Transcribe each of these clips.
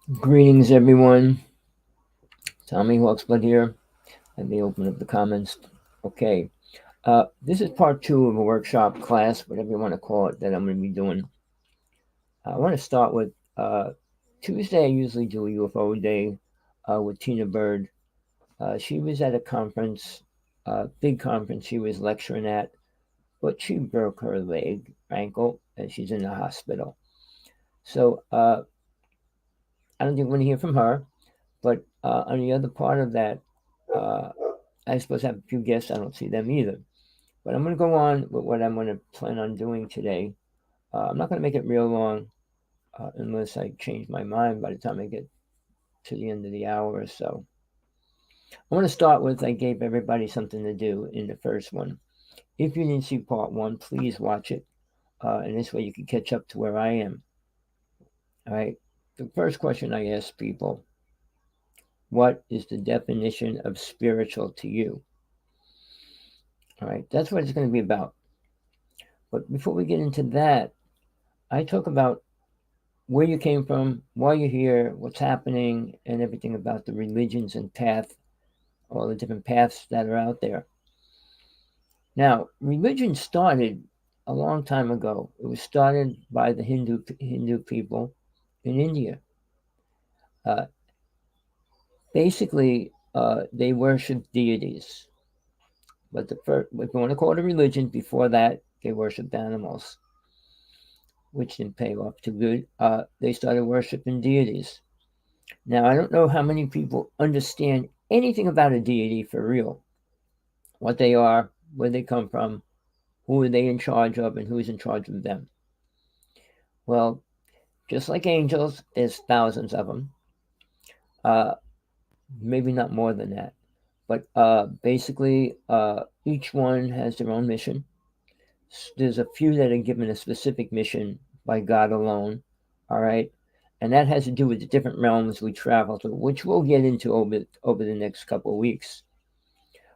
Greetings, everyone. Rev.Hawksblood here. Let me open up the comments. Okay. This is part two of a workshop class, whatever you want to call it, that I'm going to be doing. I want to start with Tuesday. I usually do a UFO day with Tina Bird. She was at a conference, big conference she was lecturing at, but she broke her ankle, and she's in the hospital. So I don't think we're going to hear from her. But on the other part of that, uh, I suppose I have a few guests. I don't see them either. But I'm going to go on with what I'm going to plan on doing today. I'm not going to make it real long unless I change my mind by the time I get to the end of the hour or so. I want to start with I gave everybody something to do in the first one. If you didn't see part one, please watch it. And this way you can catch up to where I am. All right. The first question I ask people: what is the definition of spiritual to you? All right. That's what it's going to be about. But before we get into that, I talk about where you came from, why you're here, what's happening, and everything about the religions and path, all the different paths that are out there. Now, religion started a long time ago. It was started by the Hindu people in India. Uh, basically, they worshiped deities. But the first, if you want to call it a religion, before that, they worshipped animals, which didn't pay off too good. They started worshiping deities. Now, I don't know how many people understand anything about a deity for real. What they are, where they come from, who are they in charge of, and who's in charge of them. Well, just like angels, there's thousands of them. Uh, maybe not more than that. But basically, each one has their own mission. There's a few that are given a specific mission by God alone. All right. And that has to do with the different realms we travel to, which we'll get into over the next couple of weeks.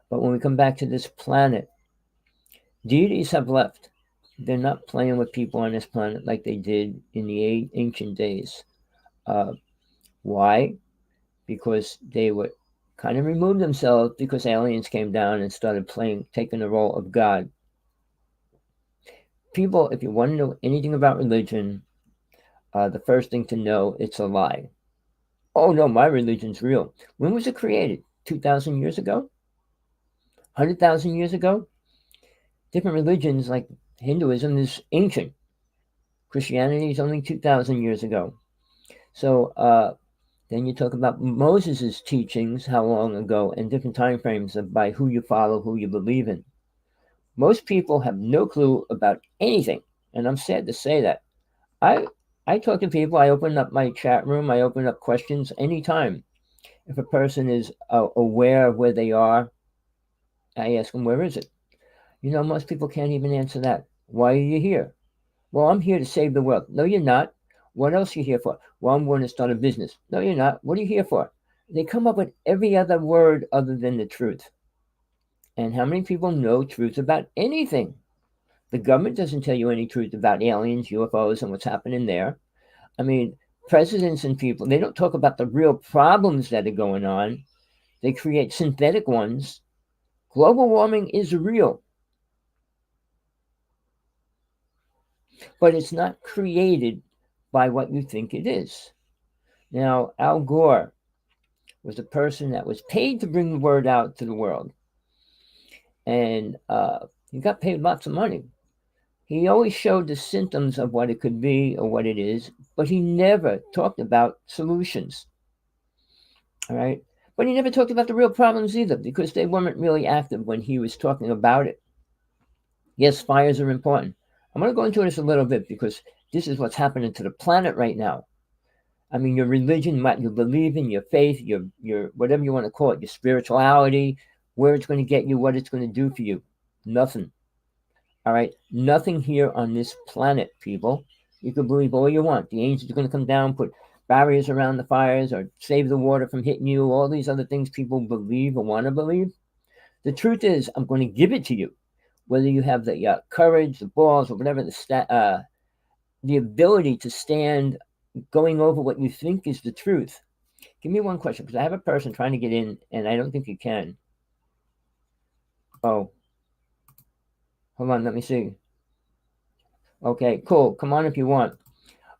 But when we come back to this planet, deities have left. They're not playing with people on this planet like they did in the ancient days. Uh, why? Because they would kind of remove themselves because aliens came down and started taking the role of God. People, if you want to know anything about religion, the first thing to know, it's a lie. Oh no, my religion's real. When was it created? 2,000 years ago? 100,000 years ago? Different religions like Hinduism is ancient. Christianity is only 2,000 years ago. So then you talk about Moses' teachings, how long ago, and different time frames of by who you follow, who you believe in. Most people have no clue about anything, and I'm sad to say that. I I talk to people. I open up my chat room. I open up questions anytime. If a person is aware of where they are, I ask them, "Where is it?" Most people can't even answer that. Why are you here? Well, I'm here to save the world. No, you're not. What else are you here for? Well, I'm going to start a business. No, you're not. What are you here for? They come up with every other word other than the truth. And how many people know truth about anything? The government doesn't tell you any truth about aliens, UFOs, and what's happening there. I mean, presidents and people, they don't talk about the real problems that are going on. They create synthetic ones. Global warming is real, but it's not created by what you think it is. Now, Al Gore was a person that was paid to bring the word out to the world. And he got paid lots of money. He always showed the symptoms of what it could be or what it is, but he never talked about solutions. All right. But he never talked about the real problems either because they weren't really active when he was talking about it. Yes, fires are important. I'm going to go into this a little bit because this is what's happening to the planet right now. I mean, your religion, what you believe in, your faith, your whatever you want to call it, your spirituality, where it's going to get you, what it's going to do for you. Nothing. All right? Nothing here on this planet, people. You can believe all you want. The angels are going to come down, put barriers around the fires, or save the water from hitting you, all these other things people believe or want to believe. The truth is, I'm going to give it to you. Whether you have the courage, the balls, or whatever, the ability to stand going over what you think is the truth. Give me one question, because I have a person trying to get in, and I don't think you can. Oh, hold on, let me see. Okay, cool. Come on if you want.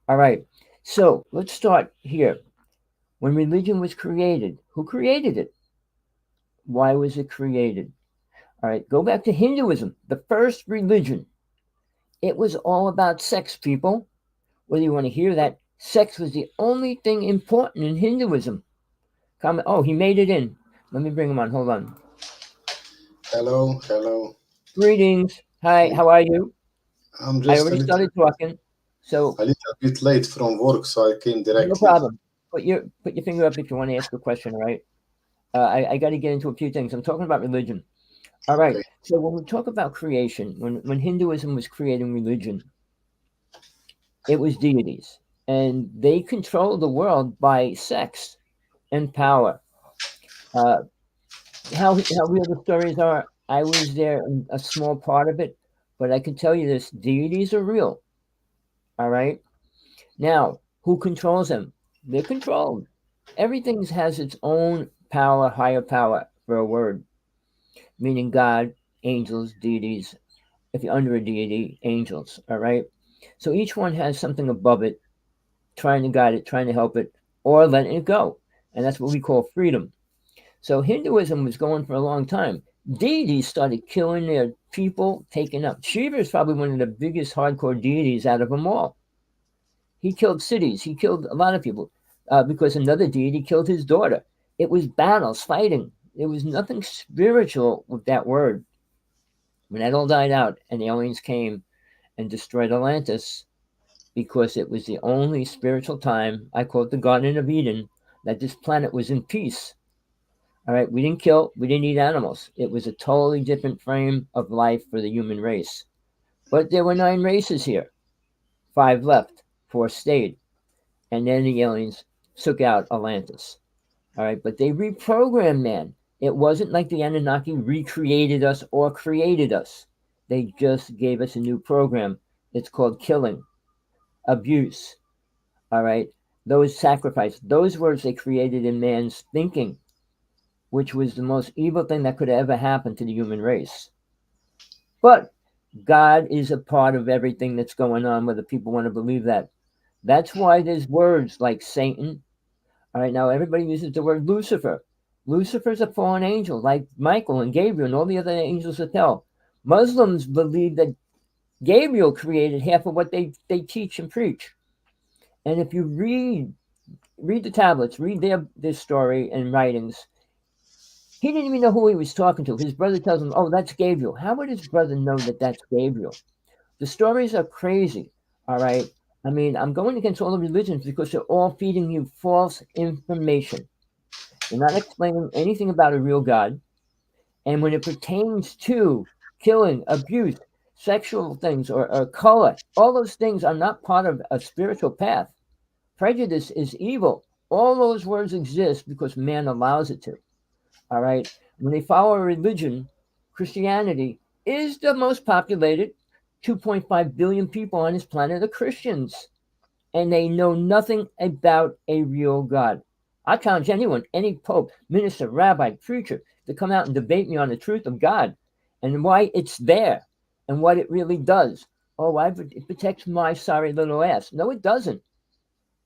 All right. So let's start here. When religion was created, who created it? Why was it created? All right, go back to Hinduism, the first religion. It was all about sex, people. Whether you want to hear that, sex was the only thing important in Hinduism. Comment. Oh, he made it in. Let me bring him on. Hold on. Hello, hello. Greetings. Hi, how are you? I'm I just already started talking. So a little bit late from work, so I came no directly. problem. Put your finger up if you want to ask a question, all right? I got to get into a few things. I'm talking about religion. All right. Okay. So when we talk about creation, when Hinduism was creating religion, it was deities, and they control the world by sex and power. Uh, how real the stories are, I was there in a small part of it, but I can tell you this: deities are real. All right. Now, who controls them? They're controlled. Everything has its own power, higher power for a word, meaning God, angels, deities. If you're under a deity, angels. All right. So each one has something above it, trying to guide it, trying to help it, or letting it go. And that's what we call freedom. So Hinduism was going for a long time. Deities started killing their people, taking up. Shiva is probably one of the biggest hardcore deities out of them all. He killed cities. He killed a lot of people because another deity killed his daughter. It was battles, fighting. There was nothing spiritual with that word. When that all died out and the aliens came and destroyed Atlantis, because it was the only spiritual time, I call it the Garden of Eden, that this planet was in peace. All right, we didn't kill, we didn't eat animals. It was a totally different frame of life for the human race. But there were 9 races here. 5 left, 4 stayed. And then the aliens took out Atlantis. All right, but they reprogrammed man. It wasn't like the Anunnaki recreated us or created us. They just gave us a new program. It's called killing, abuse. All right, those sacrifice, those words they created in man's thinking, which was the most evil thing that could ever happen to the human race. But God is a part of everything that's going on, whether people want to believe that. That's why there's words like Satan. All right, now everybody uses the word Lucifer. Lucifer's a fallen angel, like Michael and Gabriel and all the other angels of hell. Muslims believe that Gabriel created half of what they teach and preach. And if you read the tablets, read their story and writings, he didn't even know who he was talking to. His brother tells him, "Oh, that's Gabriel." How would his brother know that that's Gabriel? The stories are crazy. All right. I mean, I'm going against all the religions because they're all feeding you false information. They're not explaining anything about a real God. And when it pertains to killing, abuse, sexual things, or color, all those things are not part of a spiritual path. Prejudice is evil. All those words exist because man allows it to. All right. When they follow a religion, Christianity is the most populated. 2.5 billion people on this planet are Christians, and they know nothing about a real God. I challenge anyone, any pope, minister, rabbi, preacher, to come out and debate me on the truth of God and why it's there and what it really does. Oh, it protects my sorry little ass. No, it doesn't.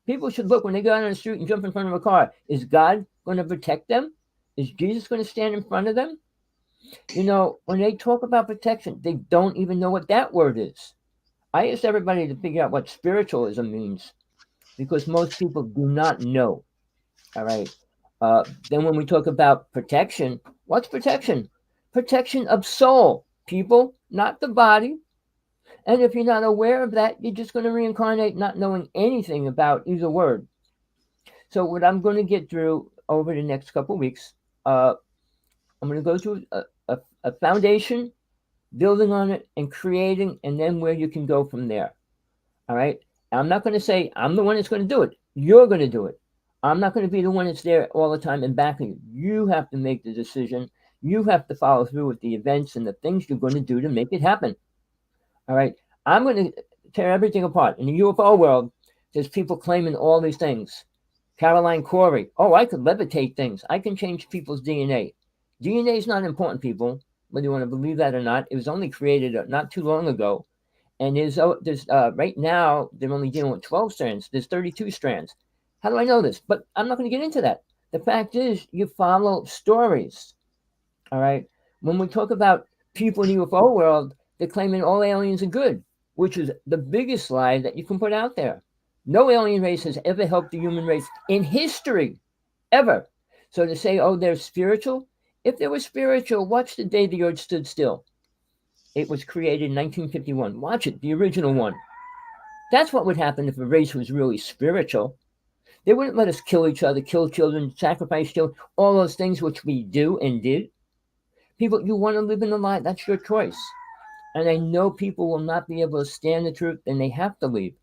People should look when they go out on the street and jump in front of a car. Is God going to protect them? Is Jesus going to stand in front of them? You know, when they talk about protection, they don't even know what that word is. I ask everybody to figure out what spiritualism means because most people do not know. All right. Then when we talk about protection, what's protection? Protection of soul, people, not the body. And if you're not aware of that, you're just going to reincarnate not knowing anything about either word. So what I'm going to get through over the next couple of weeks, uh, I'm going to go through a foundation, building on it, and creating, and then where you can go from there. All right. I'm not going to say I'm the one that's going to do it. You're going to do it. I'm not going to be the one that's there all the time and backing you. You have to make the decision. You have to follow through with the events and the things you're going to do to make it happen. All right. I'm going to tear everything apart in the UFO world. There's people claiming all these things. Caroline Corey. Oh, I could levitate things. I can change people's DNA. DNA is not important, people, whether you want to believe that or not. It was only created not too long ago. And there's right now, they're only dealing with 12 strands. There's 32 strands. How do I know this? But I'm not going to get into that. The fact is, you follow stories. All right. When we talk about people in the UFO world, they're claiming all aliens are good, which is the biggest lie that you can put out there. No alien race has ever helped the human race in history, ever. So to say, oh, they're spiritual, if they were spiritual, watch the day the earth stood still. It was created in 1951. Watch it, the original one. That's what would happen if a race was really spiritual. They wouldn't let us kill each other, kill children, sacrifice children, all those things which we do and did. People, you want to live in a lie, that's your choice. And I know people will not be able to stand the truth and they have to leave.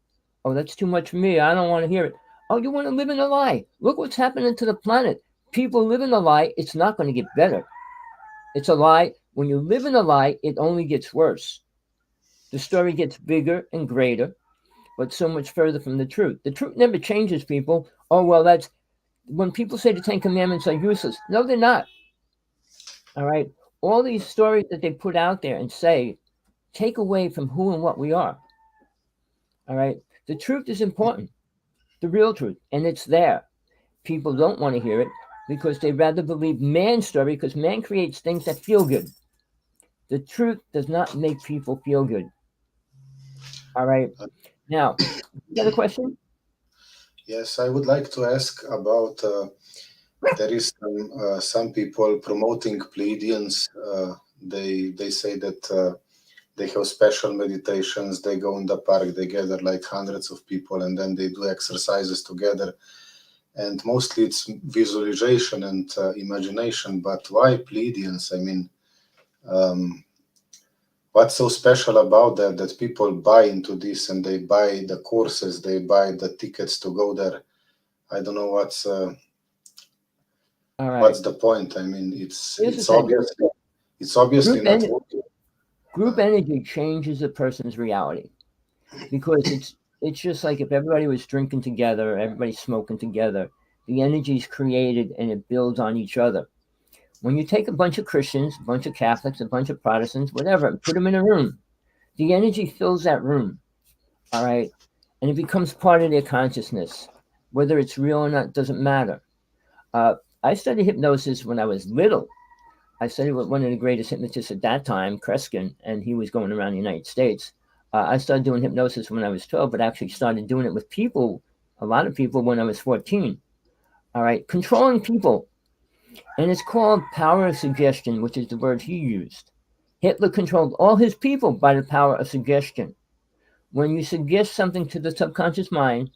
Oh, that's too much for me. I don't want to hear it. Oh, you want to live in a lie. Look what's happening to the planet. People live in a lie, it's not going to get better. It's a lie. When you live in a lie, it only gets worse. The story gets bigger and greater, but so much further from the truth. The truth never changes, people. Oh, well, that's when people say the Ten Commandments are useless. No, they're not. All right. All these stories that they put out there and say take away from who and what we are. All right. The truth is important, the real truth, and it's there. People don't want to hear it because they rather believe man's story because man creates things that feel good. The truth does not make people feel good. All right. Now, you got a question? Yes, I would like to ask about there is some people promoting Pleiadians. They say that they have special meditations. They go in the park. They gather like hundreds of people, and then they do exercises together. And mostly it's visualization and imagination. But why Pleiadians? I mean, um, what's so special about that that people buy into this and they buy the courses, they buy the tickets to go there? I don't know All right. what's the point. I mean, Here's the it's thing. obviously Group, not en- working. group energy changes a person's reality because it's just like if everybody was drinking together, everybody's smoking together, the energy is created and it builds on each other. When you take a bunch of Christians, a bunch of Catholics, a bunch of Protestants, whatever, and put them in a room, the energy fills that room, all right? And it becomes part of their consciousness. Whether it's real or not doesn't matter. Uh, I studied hypnosis when I was little. I studied with one of the greatest hypnotists at that time, Kreskin, and he was going around the United States. I started doing hypnosis when I was 12, but actually started doing it with people, a lot of people, when I was 14. All right, controlling people. And it's called power of suggestion, which is the word he used. Hitler controlled all his people by the power of suggestion. When you suggest something to the subconscious mind,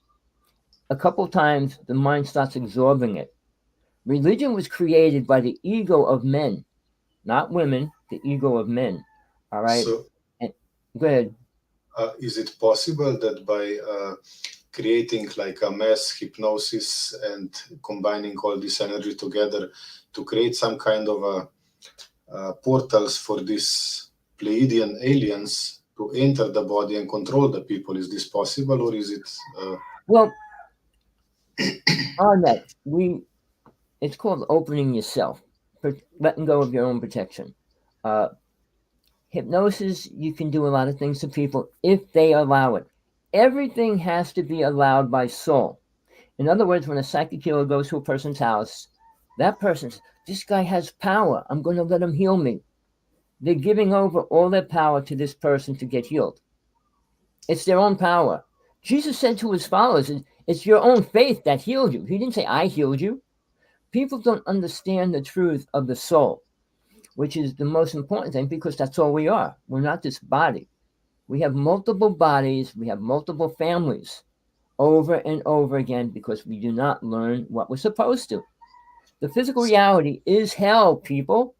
a couple times the mind starts absorbing it. Religion was created by the ego of men, not women, the ego of men. All right? So, And, go ahead. is it possible that by creating like a mass hypnosis and combining all this energy together to create some kind of portals for these Pleiadian aliens to enter the body and control the people? Is this possible, or is it? Well, on that, it's called opening yourself, letting go of your own protection. Uh, Hypnosis, you can do a lot of things to people if they allow it. Everything has to be allowed by soul. In other words, when a psychic healer goes to a person's house, that person says, this guy has power. I'm going to let him heal me. They're giving over all their power to this person to get healed. It's their own power. Jesus said to his followers, it's your own faith that healed you. He didn't say, I healed you. People don't understand the truth of the soul, which is the most important thing because that's all we are. We're not this body. We have multiple bodies. We have multiple families over and over again because we do not learn what we're supposed to. The physical reality is hell, people.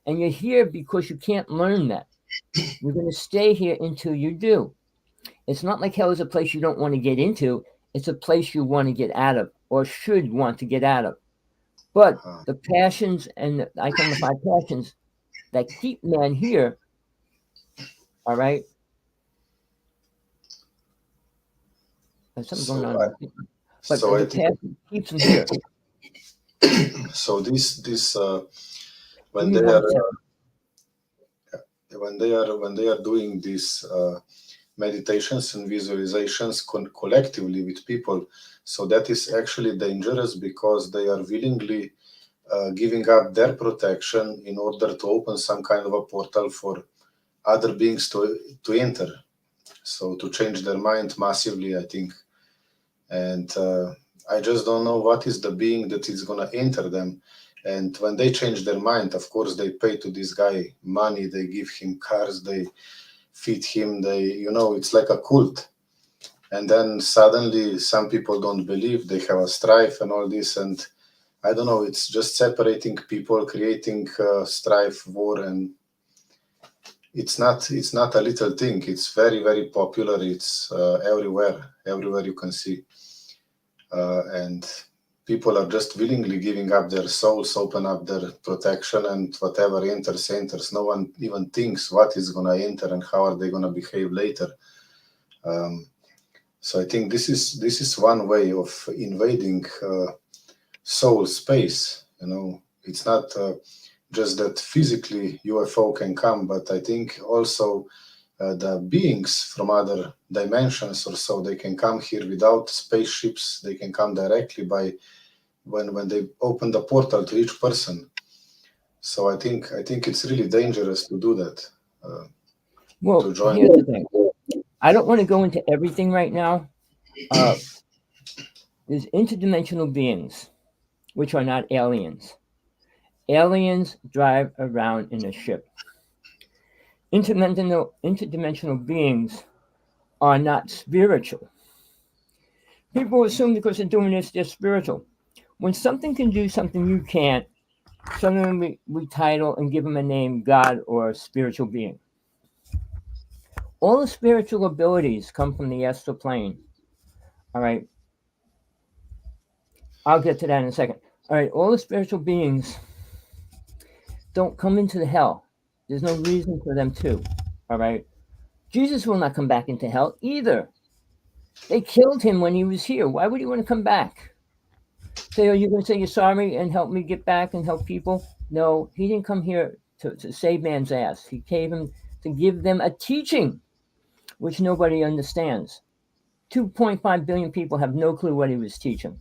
And you're here because you can't learn that. You're going to stay here until you do. It's not like hell is a place you don't want to get into. It's a place you want to get out of or should want to get out of. But the passions and I call them the five passions that keep man here, all right, There's something going So on. But so I the think path keeps them here. so. This Give when me they one are second. when they are doing these meditations and visualizations collectively with people, so that is actually dangerous because they are willingly giving up their protection in order to open some kind of a portal for other beings to enter. So to change their mind massively, I think. And I just don't know what is the being that is gonna enter them. And when they change their mind, of course, they pay to this guy money, they give him cars, they feed him, it's like a cult. And then suddenly some people don't believe, they have a strife and all this. And I don't know, it's just separating people, creating strife, war, and it's not a little thing. It's very, very popular. It's everywhere you can see. And people are just willingly giving up their souls, open up their protection, and whatever enters. No one even thinks what is going to enter and how are they going to behave later. Um, so I think this is one way of invading soul space. It's not just that physically UFO can come, but I think also the beings from other dimensions or so, they can come here without spaceships. They can come directly by when they open the portal to each person. So I think it's really dangerous to do that. Uh, Well, to join. here's the thing. I don't want to go into everything right now. Uh, there's interdimensional beings, which are not aliens. Aliens drive around in a ship. Interdimensional beings are not spiritual. People assume because they're doing this, they're spiritual. When something can do something you can't, suddenly we title and give them a name, God or spiritual being. All the spiritual abilities come from the astral plane. All right. I'll get to that in a second. All right. All the spiritual beings don't come into the hell. There's no reason for them to. All right. Jesus will not come back into hell either. They killed him when he was here. Why would he want to come back? Say, are you going to say you're sorry and help me get back and help people? No, he didn't come here to save man's ass. He came to give them a teaching which nobody understands. 2.5 billion people have no clue what he was teaching.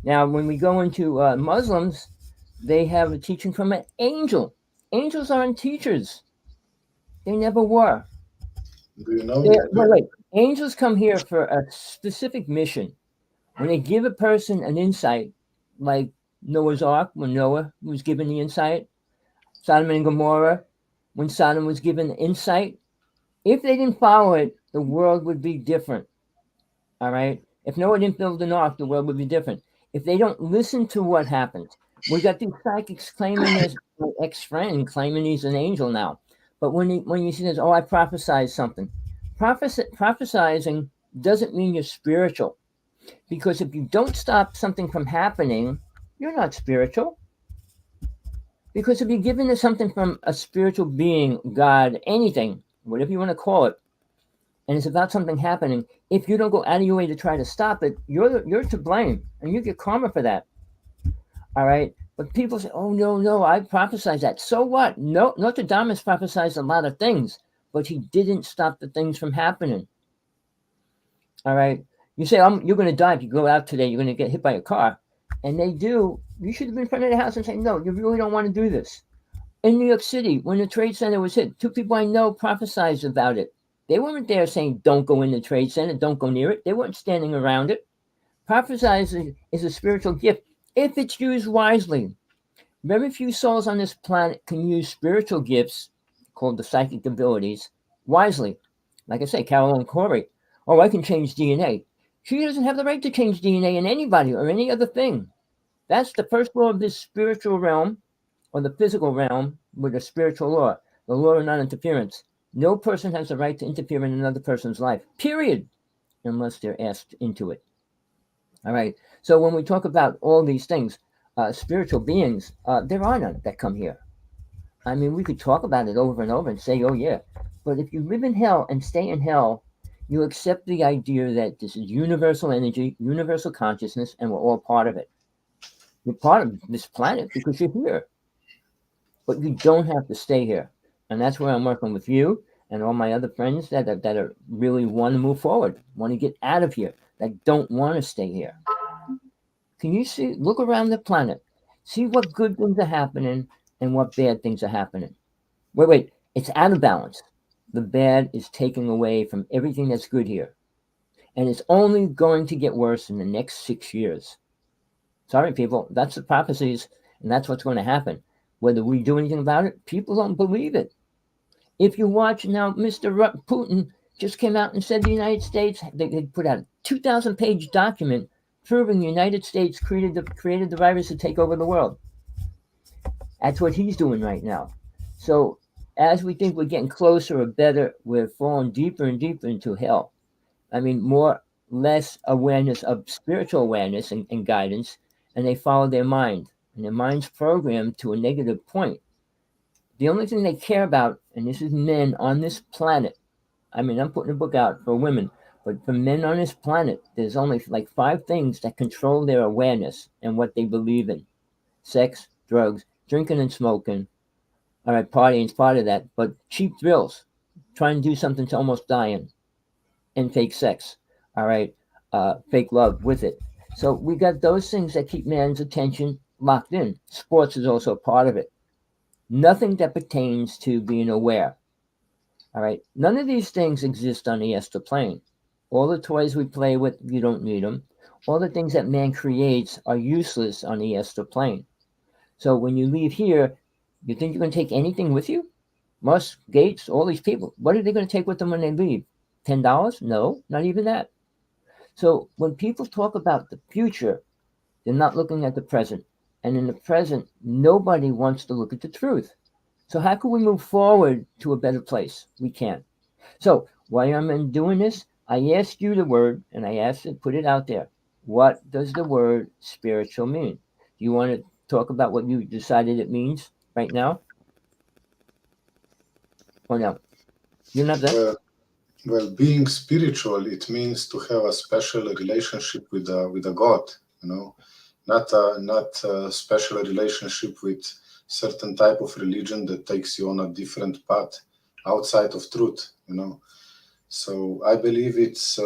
Now, when we go into Muslims, they have a teaching from an angel. Angels aren't teachers. They never were. Do you know? Wait. Angels come here for a specific mission. When they give a person an insight, like Noah's Ark, when Noah was given the insight, Sodom and Gomorrah, when Sodom was given insight, if they didn't follow it, the world would be different. All right? If Noah didn't build an ark, the world would be different. If they don't listen to what happens, we got these psychics claiming this, my ex-friend claiming he's an angel now. But when he says, "Oh, I prophesied something," prophesizing doesn't mean you're spiritual. Because if you don't stop something from happening, you're not spiritual. Because if you're given something from a spiritual being, God, anything, whatever you want to call it, and it's about something happening, if you don't go out of your way to try to stop it, you're to blame, and you get karma for that. All right. But people say, "Oh no, I prophesied that." So what? No, Nostradamus prophesied a lot of things, but he didn't stop the things from happening. All right. You say, you're going to die if you go out today. You're going to get hit by a car. And they do. You should have been in front of the house and say, "No, you really don't want to do this." In New York City, when the Trade Center was hit, two people I know prophesied about it. They weren't there saying, "Don't go in the Trade Center, don't go near it." They weren't standing around it. Prophesizing is a spiritual gift if it's used wisely. Very few souls on this planet can use spiritual gifts, called the psychic abilities, wisely. Like I say, Carolyn Corey. "Oh, I can change DNA." She doesn't have the right to change DNA in anybody or any other thing. That's the first law of this spiritual realm or the physical realm with a spiritual law, the law of non-interference. No person has the right to interfere in another person's life, period, unless they're asked into it. All right. So when we talk about all these things, spiritual beings, there are none that come here. I mean, we could talk about it over and over and say, "Oh, yeah." But if you live in hell and stay in hell, You accept the idea that this is universal energy, universal consciousness, and we're all part of it. You're part of this planet because you're here, but you don't have to stay here. And that's where I'm working with you and all my other friends that are really want to move forward, want to get out of here, that don't want to stay here. Can you see? Look around the planet, see what good things are happening and what bad things are happening. Wait, it's out of balance. The bad is taking away from everything that's good here, and it's only going to get worse in the next 6 years. Sorry, people, that's the prophecies, and that's what's going to happen. Whether we do anything about it, people don't believe it. If you watch now, Mr. Putin just came out and said the United States, they put out a 2,000-page document proving the United States created the virus to take over the world. That's what he's doing right now. So as we think we're getting closer or better, we're falling deeper and deeper into hell. I mean, less awareness of spiritual awareness and guidance, and they follow their mind. And their mind's programmed to a negative point. The only thing they care about, and this is men on this planet, I mean, I'm putting a book out for women, but for men on this planet, there's only like 5 things that control their awareness and what they believe in: sex, drugs, drinking and smoking. All right, partying's part of that, but cheap thrills, trying to do something to almost dying, and fake sex. All right, fake love with it. So we got those things that keep man's attention locked in. Sports is also a part of it. Nothing that pertains to being aware. All right, none of these things exist on the astral plane. All the toys we play with, you don't need them. All the things that man creates are useless on the astral plane. So when you leave here, you think you're going to take anything with you? Musk, Gates, all these people. What are they going to take with them when they leave? $10? No, not even that. So when people talk about the future, they're not looking at the present. And in the present, nobody wants to look at the truth. So how can we move forward to a better place? We can't. So why am I doing this? I asked you the word, and I asked to put it out there. What does the word spiritual mean? Do you want to talk about what you decided it means right now? Or no? You're not there? Well, well, being spiritual, it means to have a special relationship with a God, you know, not a special relationship with certain type of religion that takes you on a different path outside of truth, you know. So I believe it's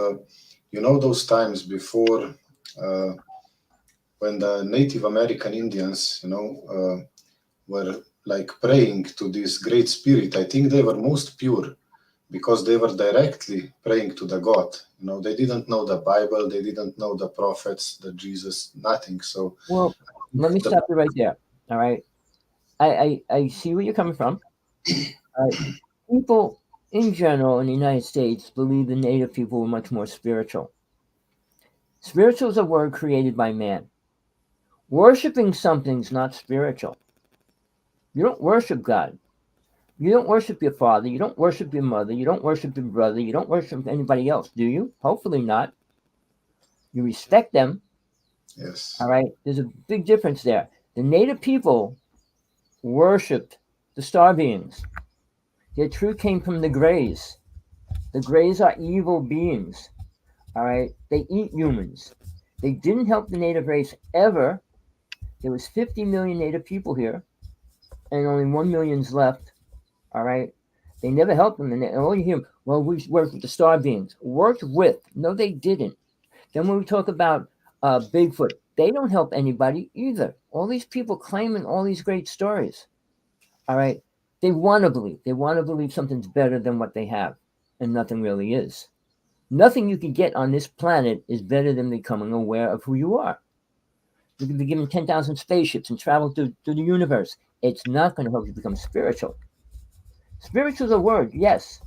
those times before, uh, when the Native American Indians, were like praying to this great spirit. I think they were most pure because they were directly praying to the God. You know, they didn't know the Bible, they didn't know the prophets, the Jesus, nothing. So Well, let me the stop you right there. All right. I see where you're coming from. All right. People in general in the United States believe the native people were much more spiritual. Spiritual is a word created by man. Worshipping something's not spiritual. You don't worship God. You don't worship your father. You don't worship your mother. You don't worship your brother. You don't worship anybody else, do you? Hopefully not. You respect them. All yes, right. There's a big difference there. The native people worshipped the star beings. Their truth came from the Greys. The Greys are evil beings. All right. They eat humans. They didn't help the native race ever. There was 50 million native people here, and only 1 million's left. All right. They never helped them, and all you hear, well, we worked with the star beings. Worked with? No, they didn't. Then when we talk about Bigfoot, they don't help anybody either. All these people claiming all these great stories. All right. They want to believe. They want to believe something's better than what they have, and nothing really is. Nothing you can get on this planet is better than becoming aware of who you are. You can be given 10,000 spaceships and travel through the universe. It's not going to help you become spiritual. Spiritual is a word, yes.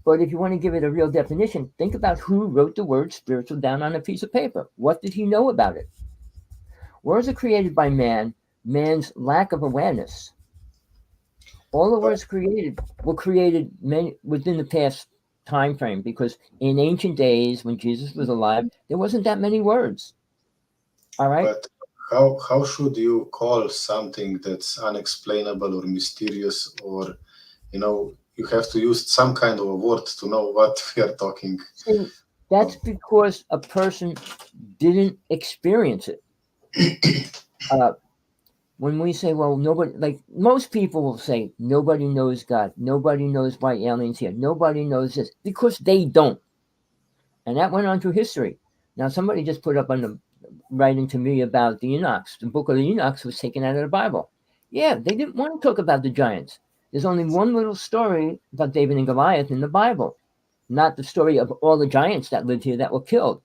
But if you want to give it a real definition, think about who wrote the word spiritual down on a piece of paper. What did he know about it? Words are created by man, man's lack of awareness. All the but words created were created within the past time frame because in ancient days when Jesus was alive, there wasn't that many words. All right? but how should you call something that's unexplainable or mysterious, or you have to use some kind of a word to know what we are talking. See, that's because a person didn't experience it. Uh, when we say, well, nobody, like most people will say, nobody knows God, nobody knows why aliens here, nobody knows this, because they don't. And that went on through history. Now, somebody just put up on the writing to me about the Enochs. The book of the Enochs was taken out of the Bible. Yeah, they didn't want to talk about the giants. There's only one little story about David and Goliath in the Bible, not the story of all the giants that lived here that were killed.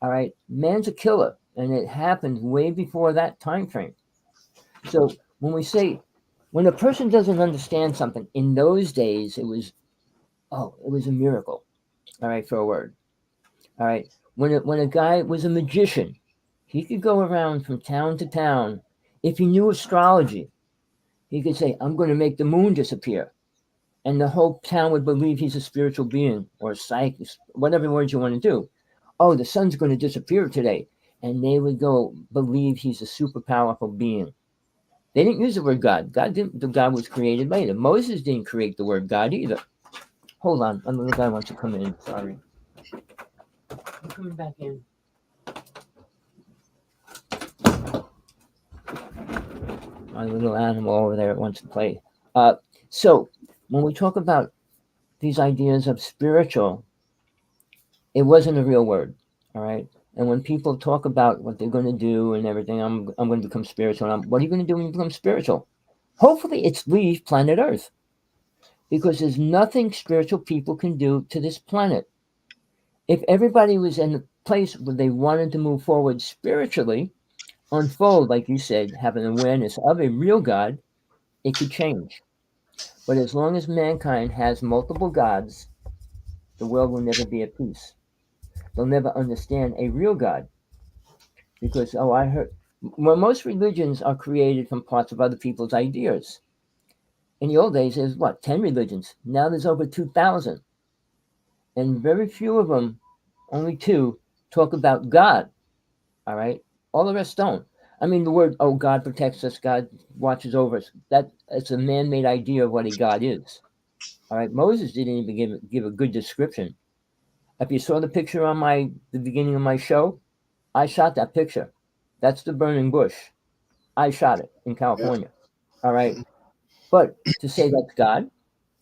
All right, man's a killer, and it happened way before that time frame. So when we say, when a person doesn't understand something, in those days it was, oh, it was a miracle. All right, for a word. All right, when a guy was a magician, he could go around from town to town. If he knew astrology, he could say, "I'm going to make the moon disappear," and the whole town would believe he's a spiritual being or a psychic, whatever words you want to do. Oh, the sun's going to disappear today, and they would go believe he's a super powerful being. They didn't use the word God. God didn't. The God was created later. Moses didn't create the word God either. Hold on, another guy wants to come in. Sorry, I'm coming back in. My little animal over there wants to play. So when we talk about these ideas of spiritual, it wasn't a real word. All right. And when people talk about what they're going to do and everything, I'm going to become spiritual. What are you going to do when you become spiritual? Hopefully, it's leave planet Earth, because there's nothing spiritual people can do to this planet. If everybody was in a place where they wanted to move forward spiritually, unfold, like you said, have an awareness of a real God, it could change. But as long as mankind has multiple gods, the world will never be at peace. They'll never understand a real God. Because, oh, I heard, well, most religions are created from parts of other people's ideas. In the old days, there's what, 10 religions? Now there's over 2,000. And very few of them, only two, talk about God. All right? All the rest don't. I mean, the word, oh, God protects us, God watches over us, it's a man made idea of what a God is. All right? Moses didn't even give a good description. If you saw the picture on the beginning of my show, I shot that picture. That's the burning bush. I shot it in Yeah. California. All right. But to say that's God,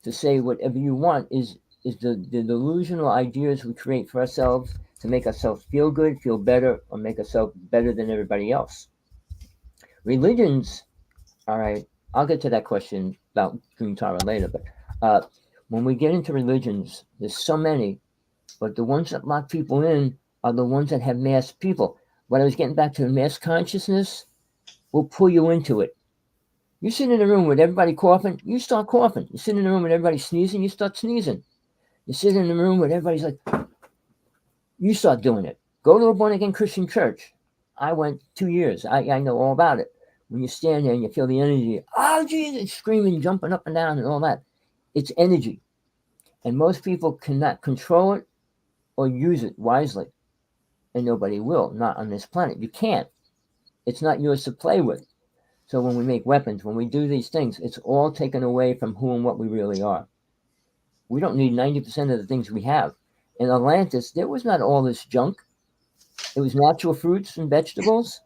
to say whatever you want is the delusional ideas we create for ourselves to make ourselves feel good, feel better, or make ourselves better than everybody else. Religions, all right, I'll get to that question about Dream Tara later, but when we get into religions, there's so many, but the ones that lock people in are the ones that have mass people. What I was getting back to, the mass consciousness will pull you into it. You sit in a room with everybody coughing, you start coughing. You sit in a room with everybody sneezing, you start sneezing. You sit in a room with everybody's like, you start doing it. Go to a born again Christian church. I went 2 years. I know all about it. When you stand there and you feel the energy, oh Jesus, screaming, jumping up and down and all that. It's energy. And most people cannot control it or use it wisely. And nobody will, not on this planet. You can't. It's not yours to play with. So when we make weapons, when we do these things, it's all taken away from who and what we really are. We don't need 90% of the things we have. In Atlantis, there was not all this junk. It was natural fruits and vegetables.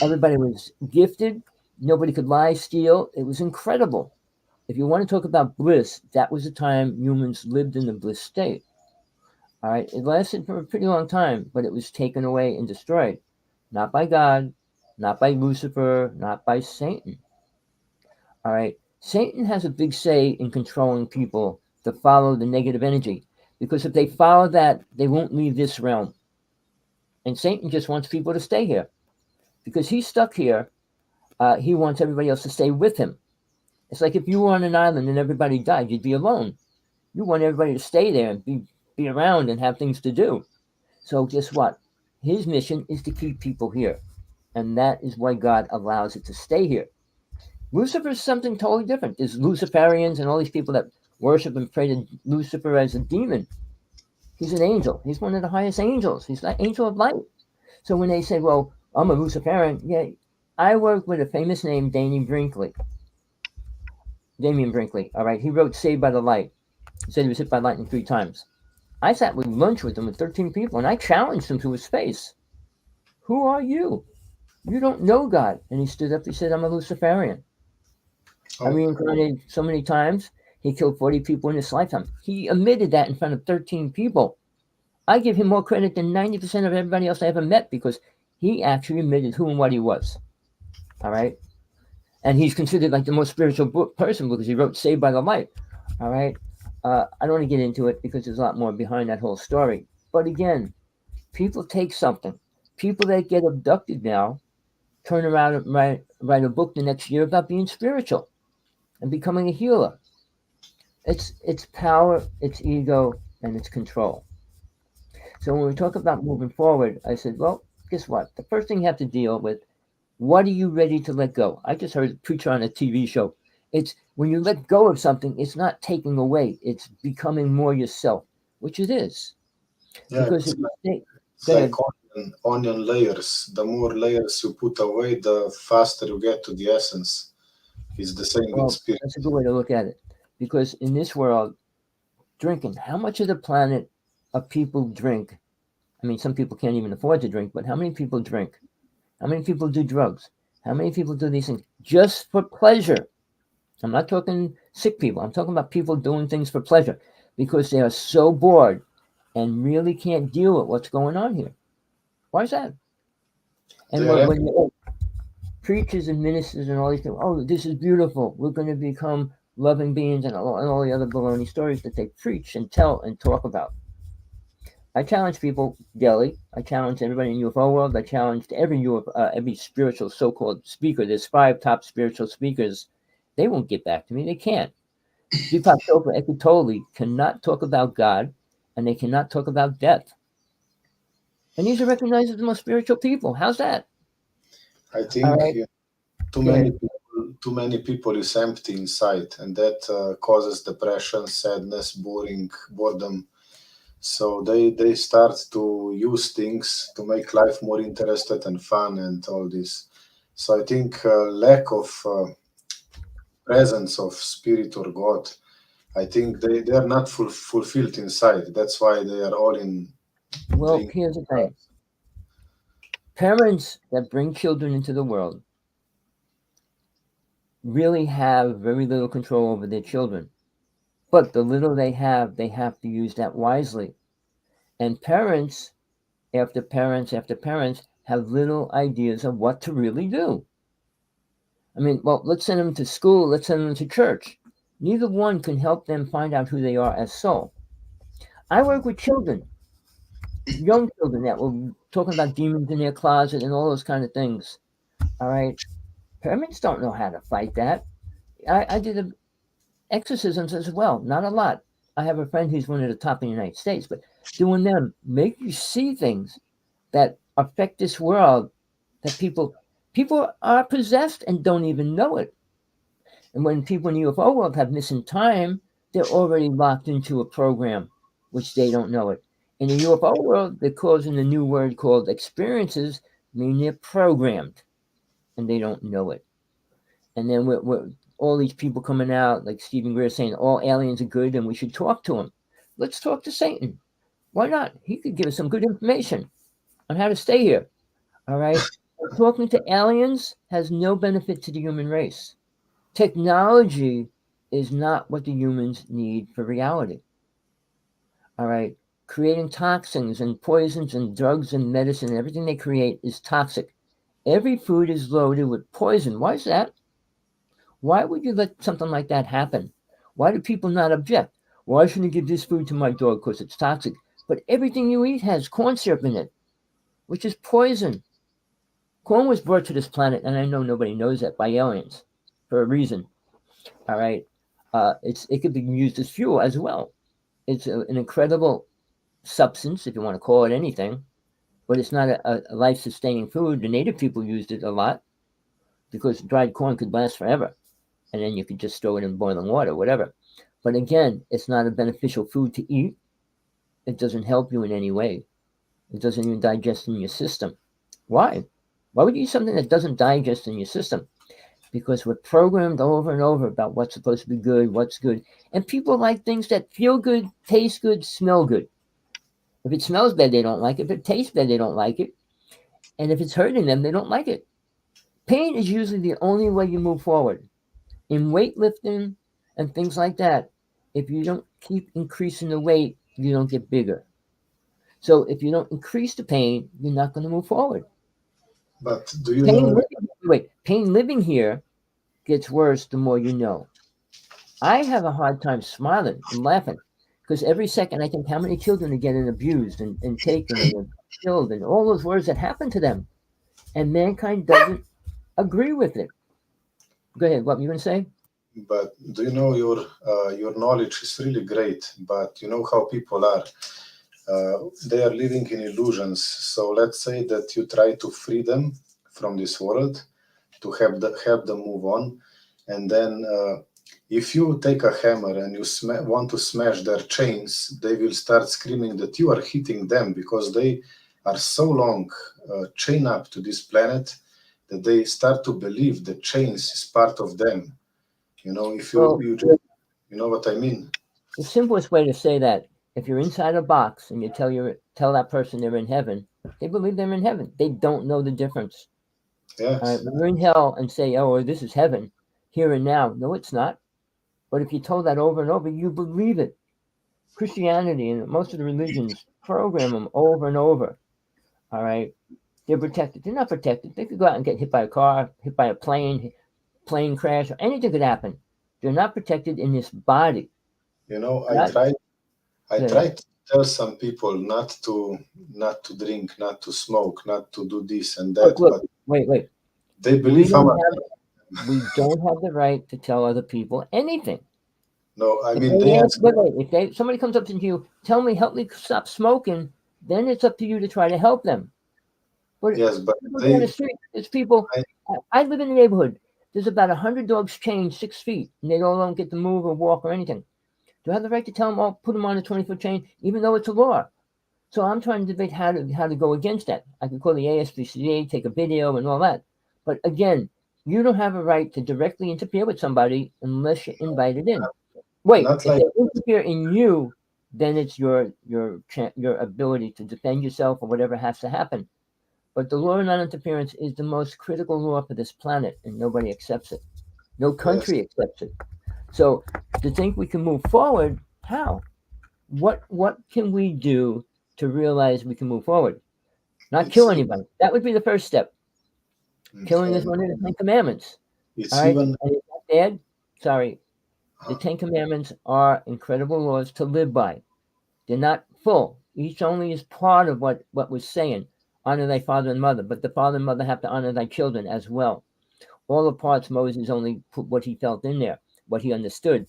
Everybody was gifted. Nobody could lie, steal. It was incredible. If you want to talk about bliss, that was the time humans lived in the bliss state. All right, it lasted for a pretty long time, but it was taken away and destroyed. Not by God, not by Lucifer, not by Satan. All right, Satan has a big say in controlling people to follow the negative energy, because if they follow that, they won't leave this realm. And Satan just wants people to stay here because he's stuck here. He wants everybody else to stay with him. It's like if you were on an island and everybody died, you'd be alone. You want everybody to stay there and be around and have things to do. So guess what? His mission is to keep people here. And that is why God allows it to stay here. Lucifer is something totally different. There's Luciferians and all these people that worship and pray to Lucifer as a demon. He's an angel. He's one of the highest angels. He's the angel of light. So when they say, well, I'm a Luciferian, yeah, I work with a famous name, Danny Brinkley. Damian Brinkley. All right, he wrote "Saved by the Light." He said he was hit by lightning 3 times. I sat with lunch with him with 13 people, and I challenged him to his face. Who are you? You don't know God. And he stood up. He said, I'm a Luciferian. I Oh, reincarnated so many times. He killed 40 people in his lifetime. He admitted that in front of 13 people. I give him more credit than 90% of everybody else I ever met because he actually admitted who and what he was. All right. And he's considered like the most spiritual person because he wrote Saved by the Light. All right. I don't want to get into it because there's a lot more behind that whole story. But again, people take something. People that get abducted now turn around and write a book the next year about being spiritual and becoming a healer. It's power, it's ego, and it's control. So when we talk about moving forward, I said, well, guess what? The first thing you have to deal with, what are you ready to let go? I just heard a preacher on a TV show. It's when you let go of something, it's not taking away, it's becoming more yourself, which it is. yeah, Because if you stay, it's go like ahead. onion layers. The more layers you put away, the faster you get to the essence. It's the same with Well, spirit. that's a good way to look at it. Because in this world, drinking, how much of the planet of people drink? I mean, some people can't even afford to drink, but how many people drink? How many people do drugs? How many people do these things just for pleasure? I'm not talking sick people. I'm talking about people doing things for pleasure because they are so bored and really can't deal with what's going on here. Why is that? And They are when you preachers and ministers and all these people, oh, this is beautiful. We're going to become loving beings and all the other baloney stories that they preach and tell and talk about. I challenge people daily. I challenge everybody in UFO world. I challenge every spiritual so-called speaker. There's 5 top spiritual speakers. They won't get back to me. They can't. Deepak Chopra, Eckhart Tolle cannot talk about God, and they cannot talk about death. And these are recognized as the most spiritual people. How's that? I All think right, too go many ahead. people, too many people is empty inside, and that causes depression, sadness, boredom. So they start to use things to make life more interested and fun and all this. So I think lack of presence of spirit or God, I think they are not fulfilled inside. That's why they are all in Well, drink. here's the thing: parents that bring children into the world really have very little control over their children. But the little they have to use that wisely. And parents, after parents after parents, have little ideas of what to really do. I mean, well, let's send them to school, let's send them to church. Neither one can help them find out who they are as soul. I work with children, young children that were talking about demons in their closet and all those kind of things. All right. Parents don't know how to fight that. I did exorcisms as well, not a lot. I have a friend who's one of the top in the United States, but doing them make you see things that affect this world that people are possessed and don't even know it. And when people in the UFO world have missing time, they're already locked into a program, which they don't know it. In the UFO world, they're causing a new word called experiences, meaning they're programmed and they don't know it. And then we're all these people coming out, like Stephen Greer saying all aliens are good and we should talk to him. Let's talk to Satan. Why not? He could give us some good information on how to stay here. All right. But talking to aliens has no benefit to the human race. Technology is not what the humans need for reality. All right. Creating toxins and poisons and drugs and medicine, everything they create is toxic. Every food is loaded with poison. Why is that? Why would you let something like that happen? Why do people not object? Why shouldn't you give this food to my dog because it's toxic? But everything you eat has corn syrup in it, which is poison. Corn was brought to this planet, and I know nobody knows that, by aliens for a reason. All right. It could be used as fuel as well. It's an incredible substance, if you want to call it anything, but it's not a life sustaining food. The native people used it a lot because dried corn could last forever. And then you could just throw it in boiling water, whatever. But again, it's not a beneficial food to eat. It doesn't help you in any way. It doesn't even digest in your system. Why? Why would you eat something that doesn't digest in your system? because we're programmed over and over about what's supposed to be good, what's good. And people like things that feel good, taste good, smell good. If it smells bad, they don't like it. If it tastes bad, they don't like it. And if it's hurting them, they don't like it. Pain is usually the only way you move forward. In weightlifting and things like that, if you don't keep increasing the weight, you don't get bigger. So if you don't increase the pain, you're not going to move forward. But do you Pain know? living, wait, pain living here gets worse the more you know. I have a hard time smiling and laughing because every second I think how many children are getting abused and taken and killed and all those words that happen to them. And mankind doesn't agree with it. Go ahead. What were you going to say? But do you know your knowledge is really great? But you know how people are. They are living in illusions. So let's say that you try to free them from this world, to help them move on, and then if you take a hammer and you want to smash their chains, they will start screaming that you are hitting them because they are so long chained up to this planet that they start to believe the chains is part of them. You know, if Well, you know what I mean. the simplest way to say that, if you're inside a box and you tell that person they're in heaven, they believe they're in heaven. They don't know the difference. All right, Yes, when you're in hell and say, "Oh, this is heaven, here and now," no, it's not. But if you told that over and over, you believe it. Christianity and most of the religions program them over and over. All right, they're protected. They're not protected. They could go out and get hit by a car, hit by a plane crash, or anything could happen. They're not protected in this body. you know, Not I good. try to tell some people not to drink, not to smoke, not to do this and that, Look. but Wait. they We believe I'm don't a, have we don't have the right to tell other people anything. no, I If mean they they ask, ask. if somebody comes up to you, tell me, help me stop smoking, then it's up to you to try to help them. But Yes, but people down the they street, there's people. I, I live in a neighborhood. There's about 100 dogs chained 6 feet, and they all don't get to move or walk or anything. Do I have the right to tell them, "Oh, put them on a 20-foot chain," even though it's a law? So I'm trying to debate how to go against that. I could call the ASPCA, take a video, and all that. But again, you don't have a right to directly interfere with somebody unless you're invited in. Wait, not if like they interfere in you, then it's your ability to defend yourself or whatever has to happen. But the law of non-interference is the most critical law for this planet, and nobody accepts it. No yes, country accepts it. So to think we can move forward, how? What can we do to realize we can move forward? Not it's kill anybody. That would be the first step. Killing is and one of the Ten Commandments. All it's right, even and it's not bad. Sorry, the uh, Ten Commandments are incredible laws to live by. They're not full. Each only is part of what was saying. Honor thy father and mother, but the father and mother have to honor thy children as well. All the parts Moses only put what he felt in there, what he understood.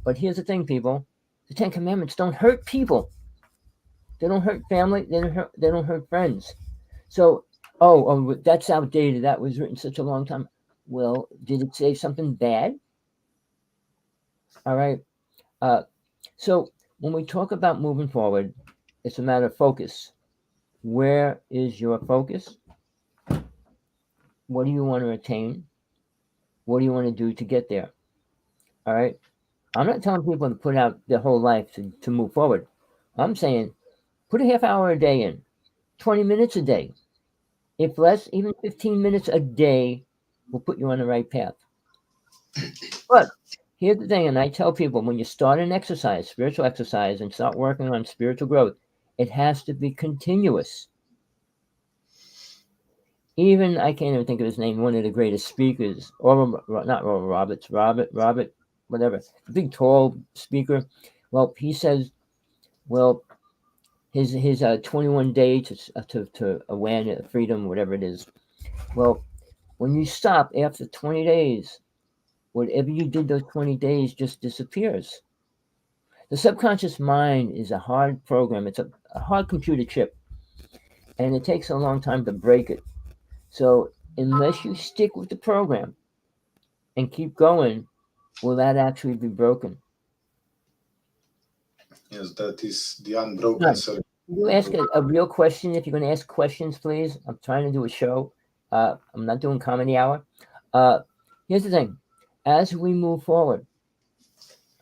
But here's the thing, people: the Ten Commandments don't hurt people. They don't hurt family. They don't hurt friends. So, that's outdated. That was written such a long time. Well, did it say something bad? All right. Uh, so when we talk about moving forward, it's a matter of focus. Where is your focus? What do you want to attain? What do you want to do to get there? All right. I'm not telling people to put out their whole life to move forward. I'm saying put a half hour a day in, 20 minutes a day. If less, even 15 minutes a day will put you on the right path. But here's the thing, and I tell people when you start an exercise, spiritual exercise, and start working on spiritual growth, it has to be continuous. Even I can't even think of his name. One of the greatest speakers, or not Oral Roberts, Robert, whatever, the big tall speaker. Well, he says, well, his 21 day to awareness, freedom, whatever it is. Well, when you stop after 20 days, whatever you did those 20 days just disappears. The subconscious mind is a hard program. It's a hard computer chip, and it takes a long time to break it. So unless you stick with the program and keep going, will that actually be broken? yes, that is the unbroken None. circle. Can you ask a real question? If you're going to ask questions, please. I'm trying to do a show. I'm not doing comedy hour. Uh, Here's the thing: as we move forward,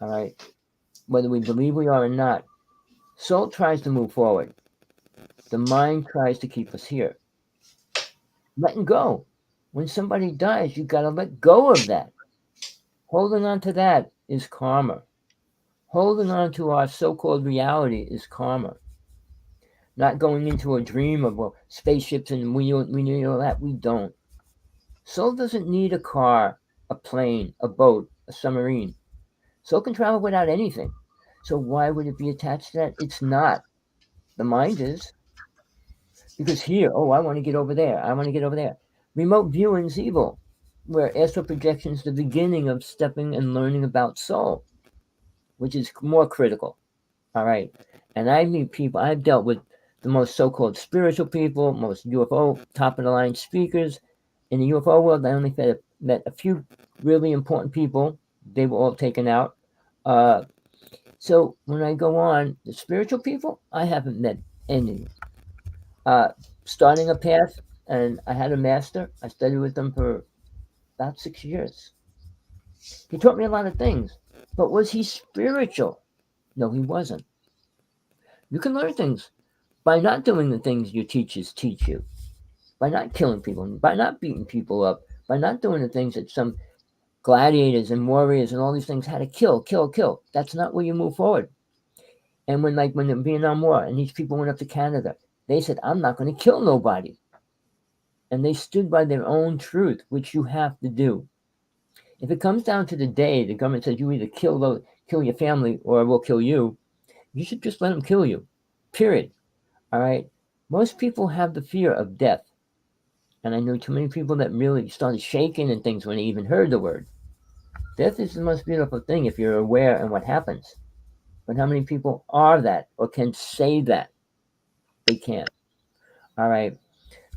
all right, whether we believe we are or not, soul tries to move forward. The mind tries to keep us here. Letting go. When somebody dies, you got to let go of that. Holding on to that is karma. Holding on to our so-called reality is karma. Not going into a dream of well, spaceships and we need all that. We don't. Soul doesn't need a car, a plane, a boat, a submarine. Soul can travel without anything. So why would it be attached to that? It's not. The mind is. Because here, oh, I want to get over there. I want to get over there. Remote viewing's evil, where astral projection's the beginning of stepping and learning about soul, which is more critical. All right. And I meet people, I've dealt with the most so called spiritual people, most UFO, top of the line speakers. In the UFO world, I only met a few really important people. They were all taken out. Uh, so when I go on, the spiritual people, I haven't met any. Uh, Starting a path, and I had a master. I studied with him for about 6 years. He taught me a lot of things. But was he spiritual? No, he wasn't. You can learn things by not doing the things your teachers teach you, by not killing people, by not beating people up, by not doing the things that some gladiators and warriors and all these things had to kill, kill, kill. That's not where you move forward. And when the Vietnam War and these people went up to Canada, they said, I'm not going to kill nobody. And they stood by their own truth, which you have to do. If it comes down to the day the government says you either kill your family or we'll kill you, you should just let them kill you. Period. All right. Most people have the fear of death. And I know too many people that really started shaking and things when they even heard the word. Death is the most beautiful thing if you're aware and what happens. But how many people are that or can say that? They can't. All right.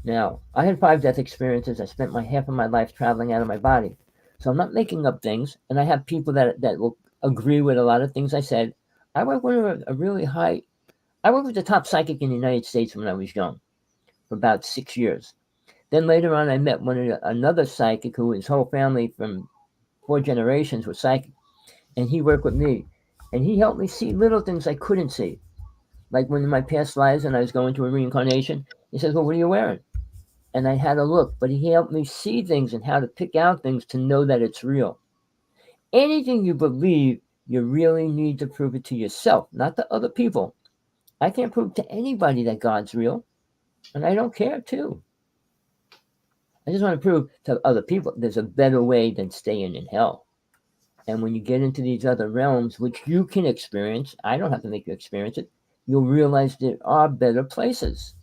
Now, I had 5 death experiences. I spent my half of my life traveling out of my body. So I'm not making up things. And I have people that will agree with a lot of things I said. I worked with a really high, I worked with the top psychic in the United States when I was young for about 6 years. Then later on, I met another psychic who his whole family from 4 generations was psychic, and he worked with me, and he helped me see little things I couldn't see, like when in my past lives and I was going to a reincarnation. He says, "Well, what are you wearing?" And I had a look, but he helped me see things and how to pick out things to know that it's real. Anything you believe, you really need to prove it to yourself, not to other people. I can't prove to anybody that God's real, and I don't care too. I just want to prove to other people there's a better way than staying in hell. And when you get into these other realms, which you can experience, I don't have to make you experience it, you'll realize there are better places.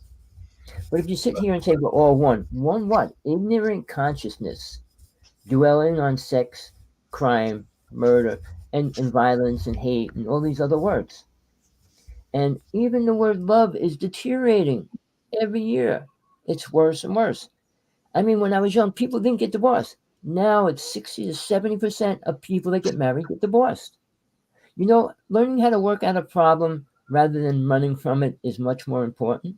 But if you sit here and say we're all one what? Ignorant consciousness, dwelling on sex, crime, murder, and violence and hate and all these other words. And even the word love is deteriorating every year. It's worse and worse. I mean, when I was young, people didn't get divorced. Now it's 60 to 70% of people that get married get divorced. You know, learning how to work out a problem rather than running from it is much more important.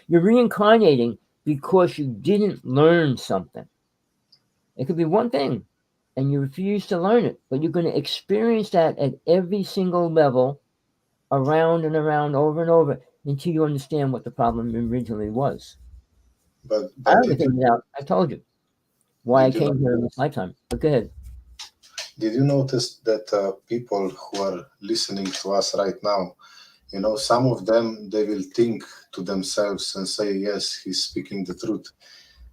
You're reincarnating because you didn't learn something. It could be one thing and you refuse to learn it, but you're going to experience that at every single level, around and around, over and over, until you understand what the problem originally was. I But only figured it out, I told you, why I did you know came here in this lifetime. But go ahead. did you notice that people who are listening to us right now, some of them, they will think to themselves and say, yes, he's speaking the truth.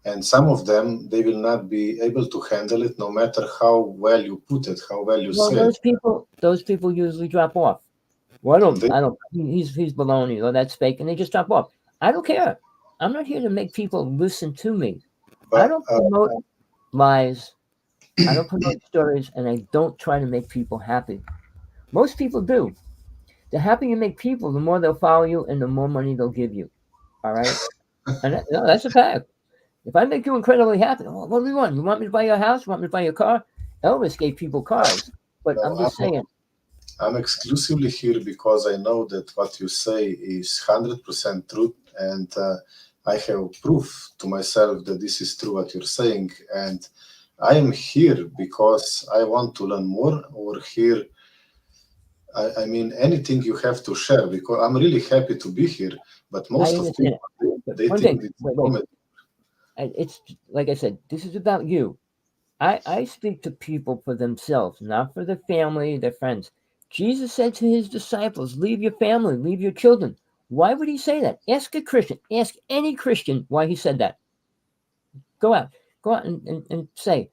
And some of them, they will not be able to handle it, no matter how well you put it, how well you Well, say it. those people usually drop off. Well, They, I don't. He's baloney or that's fake, and they just drop off. I don't care. I'm not here to make people listen to me. I but don't promote lies. I don't promote stories, and I don't try to make people happy. Most people do. The happier you make people, the more they'll follow you, and the more money they'll give you. All right, and no, that's a fact. If I make you incredibly happy, well, what do you want? You want me to buy your house? You want me to buy your car? Elvis gave people cars, but no, I'm just saying. I'm exclusively here because I know that what you say is 100% true, and I have proof to myself that this is true what you're saying. And I am here because I want to learn more, or here, I mean, anything you have to share, because I'm really happy to be here. But I most of understand people, it. But they one think thing, it's wait. comedy. It's like I said, this is about you. I speak to people for themselves, not for their family, their friends. Jesus said to his disciples, leave your family, leave your children. Why would he say that? Ask a Christian, ask any Christian why he said that. Go out, go out and say,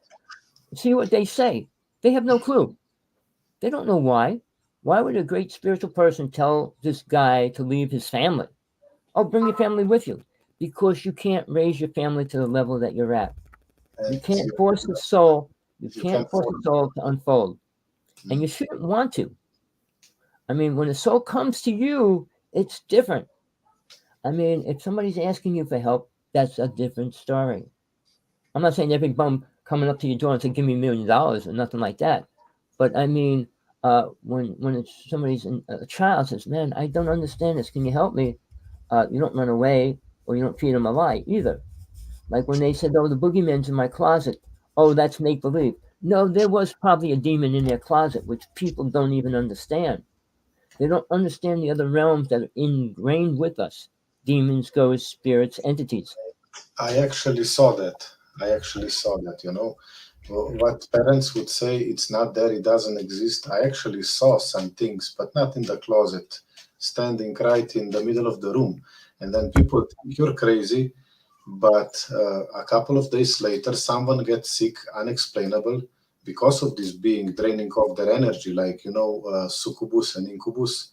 see what they say. They have no clue. They don't know why. Why would a great spiritual person tell this guy to leave his family? Oh, bring your family with you. Because you can't raise your family to the level that you're at. You And can't force the soul. You you can can't force the force. soul to unfold. And Mm. you shouldn't want to. I mean, when the soul comes to you, it's different. I mean, if somebody's asking you for help, that's a different story. I'm not saying every bum coming up to your door and saying, "Give me $1 million" or nothing like that. But I mean, when it's somebody's a child says, "Man, I don't understand this. Can you help me?" You don't run away or you don't feed them a lie either. Like when they said, "Oh, the boogeyman's in my closet." Oh, that's make believe. No, there was probably a demon in their closet, which people don't even understand. They don't understand the other realms that are ingrained with us: demons, ghosts, spirits, entities. I actually saw that. I actually saw that, you know. What parents would say, it's not there, it doesn't exist. I actually saw some things, but not in the closet, standing right in the middle of the room. And then people think you're crazy, but a couple of days later, someone gets sick, unexplainable, because of this being draining off their energy, like, you know, succubus and incubus.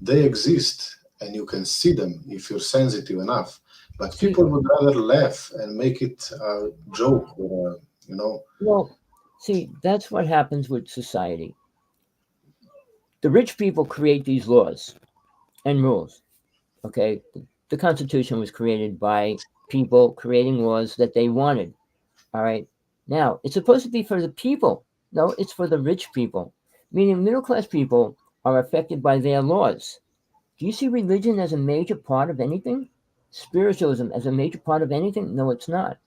They exist and you can see them if you're sensitive enough. But See, people would rather laugh and make it a joke or, you know, well, see, that's what happens with society. The rich people create these laws and rules. Okay, the Constitution was created by people creating laws that they wanted. All right, now it's supposed to be for the people. No, it's for the rich people, meaning middle class people are affected by their laws. Do you see religion as a major part of anything? Spiritualism as a major part of anything? No, it's not.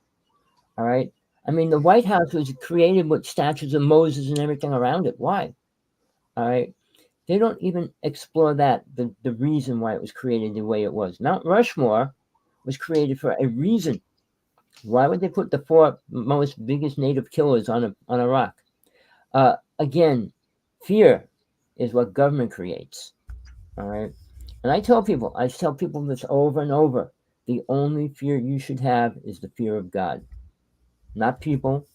All right. I mean, the White House was created with statues of Moses and everything around it. Why? All right. They don't even explore that, the reason why it was created the way it was. Mount Rushmore was created for a reason. Why would they put the four most biggest native killers on a rock? Again, fear is what government creates. All right. And I tell people this over and over. The only fear you should have is the fear of God, not people,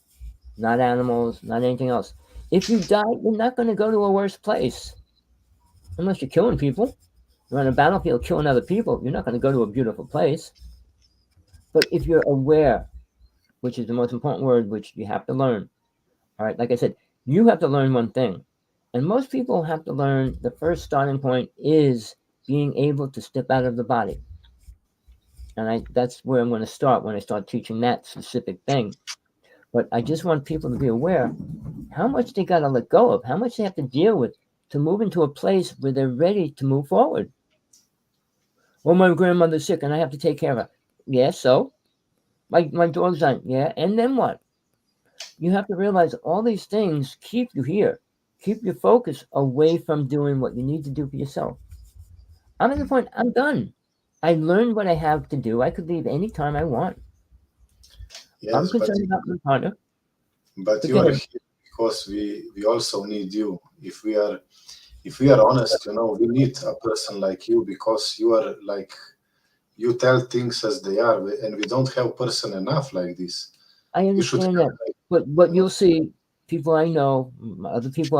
not animals, not anything else. If you die, you're not going to go to a worse place unless you're killing people. You're on a battlefield killing other people. You're not going to go to a beautiful place. But if you're aware, which is the most important word, which you have to learn, all right, like I said, you have to learn one thing. And most people have to learn the first starting point is being able to step out of the body. And that's where I'm going to start when I start teaching that specific thing. But I just want people to be aware how much they got to let go of, how much they have to deal with to move into a place where they're ready to move forward. Well, my grandmother's sick and I have to take care of her. Yeah, so? My dog's on. Yeah, and then what? You have to realize all these things keep you here, keep your focus away from doing what you need to do for yourself. I'm at the point, I'm done. I learned what I have to do. I could leave anytime I want. I'm yes, concerned about my partner. but But you go are ahead. here because we also need you. If we are honest, you know, we need a person like you because you are like, you tell things as they are, and we don't have person enough like this. I We should understand have, that. like, But you know, you'll see people I know, other people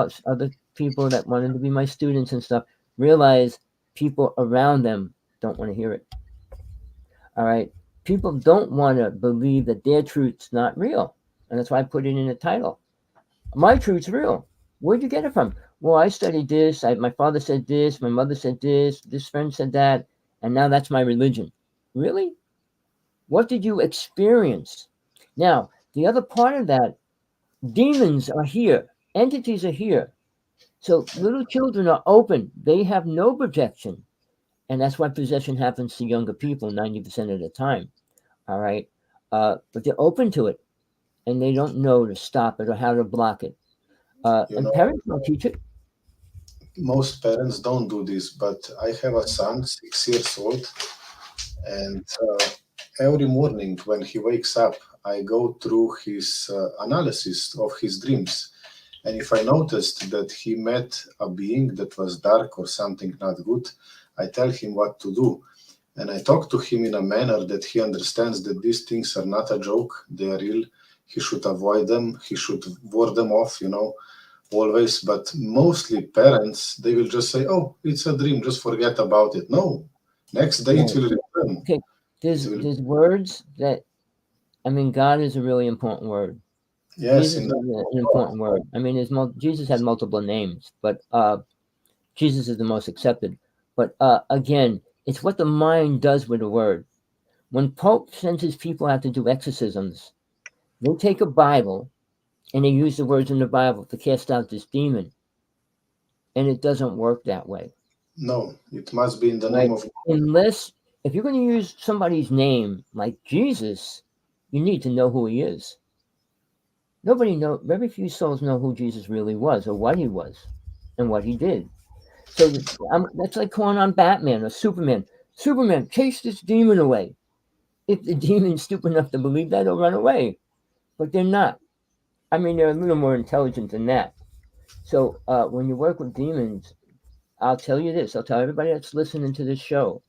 that wanted to be my students and stuff, realize people around them don't want to hear it. All right. People don't want to believe that their truth's not real. And that's why I put it in the title. My truth's real. Where'd you get it from? Well, I studied this. My father said this. My mother said this friend said that. And now that's my religion. Really? What did you experience? Now, the other part of that, demons are here, entities are here. So little children are open. They have no protection. And that's why possession happens to younger people 90% of the time. All right. But they're open to it. and they don't know to stop it or how to block it. You And know, parents don't teach it. most parents don't do this, but I have a son, 6 years old, and every morning when he wakes up, I go through his analysis of his dreams. And if I noticed that he met a being that was dark or something not good, I tell him what to do. And I talk to him in a manner that he understands that these things are not a joke, they are real. He should avoid them, he should ward them off, always. But mostly parents, they will just say, oh, it's a dream, just forget about it. No, next day it No. will return. Okay. It will, There's words that, I mean, God is a really important word. yes, Jesus in is the an important word. I mean, Jesus had multiple names, but Jesus is the most accepted. But again, it's what the mind does with a word. When Pope sends his people out to do exorcisms, they take a Bible and they use the words in the Bible to cast out this demon, and it doesn't work that way, no, it must be in the name right? of Unless if you're going to use somebody's name like Jesus, you need to know who he is. Nobody know. Very few souls know who Jesus really was or what he was, and what he did. So that's like calling on Batman or Superman. Superman, chase this demon away. If the demon's stupid enough to believe that, they'll run away. But they're not. I mean, they're a little more intelligent than that. So when you work with demons, I'll tell you this. I'll tell everybody that's listening to this show.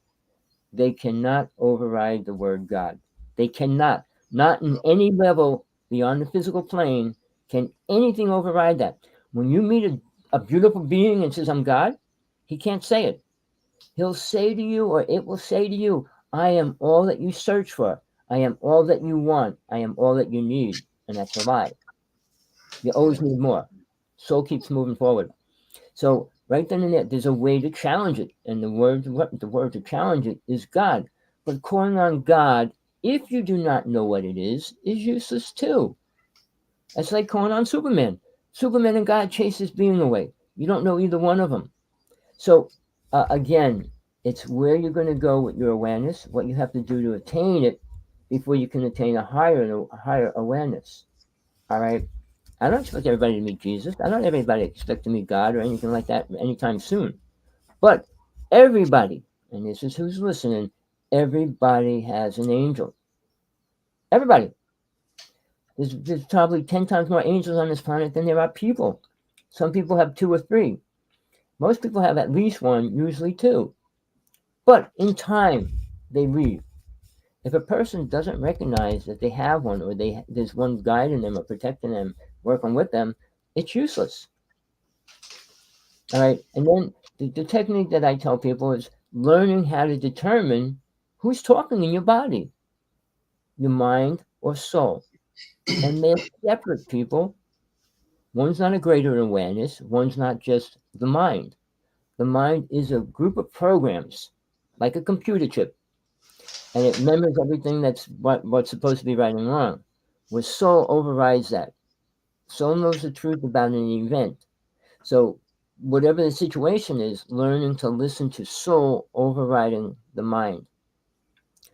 They cannot override the word God. They cannot. Not in any level beyond the physical plane can anything override that. When you meet a beautiful being and says, I'm God, he can't say it. He'll say to you, or it will say to you, I am all that you search for. I am all that you want. I am all that you need. And that's a lie. You always need more. Soul keeps moving forward. So right then and there, there's a way to challenge it. And the word to challenge it is God. But calling on God, if you do not know what it is useless too. That's like calling on Superman. Superman and God chase this being away. You don't know either one of them. So again, it's where you're going to go with your awareness, what you have to do to attain it before you can attain a higher awareness. All right. I don't expect everybody to meet Jesus. I don't everybody expect to meet God or anything like that anytime soon. But everybody, and this is who's listening, everybody has an angel. Everybody. There's probably 10 times more angels on this planet than there are people. Some people have two or three. Most people have at least one, usually two. But in time, they leave. If a person doesn't recognize that they have one or there's one guiding them or protecting them, working with them, it's useless. All right. And then the technique that I tell people is learning how to determine who's talking in your body, your mind or soul. And they're separate people. One's not a greater awareness, one's not just the mind. The mind is a group of programs, like a computer chip, and it remembers everything what's supposed to be right and wrong. Where soul overrides that. Soul knows the truth about an event. So whatever the situation is, learning to listen to soul overriding the mind.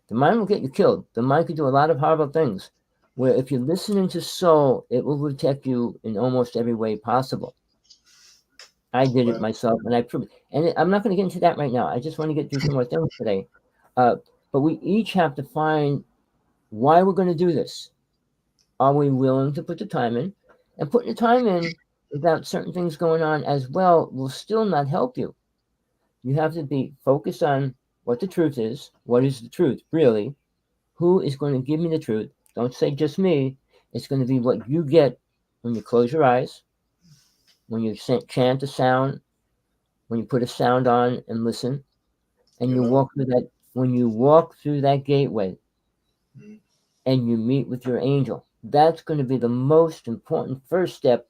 The mind will get you killed. The mind could do a lot of horrible things. Where if you're listening to soul, it will protect you in almost every way possible. I did it well, myself, and I proved it. And I'm not going to get into that right now. I just want to get through some more things today. But we each have to find why we're going to do this. Are we willing to put the time in? And putting the time in without certain things going on as well will still not help you. You have to be focused on what the truth is. What is the truth, really? Who is going to give me the truth? Don't say just me. It's going to be what you get when you close your eyes, when you chant a sound, when you put a sound on and listen, and you you know, walk through that. When you walk through that gateway mm, and you meet with your angel, that's going to be the most important first step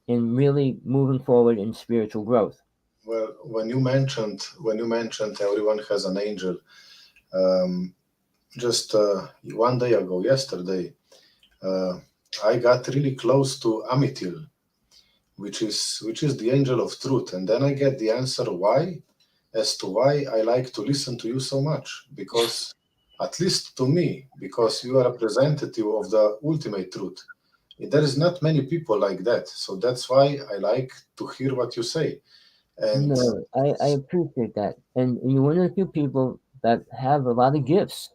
in really moving forward in spiritual growth. well, when you mentioned everyone has an angel, um, just 1 day ago, yesterday, uh, I got really close to Amitil, which is the angel of truth, and then I get the answer why, as to why I like to listen to you so much, because at least to me, because you are a representative of the ultimate truth. There is not many people like that, so that's why I like to hear what you say. And No, I appreciate that. And you're one of the few people that have a lot of gifts.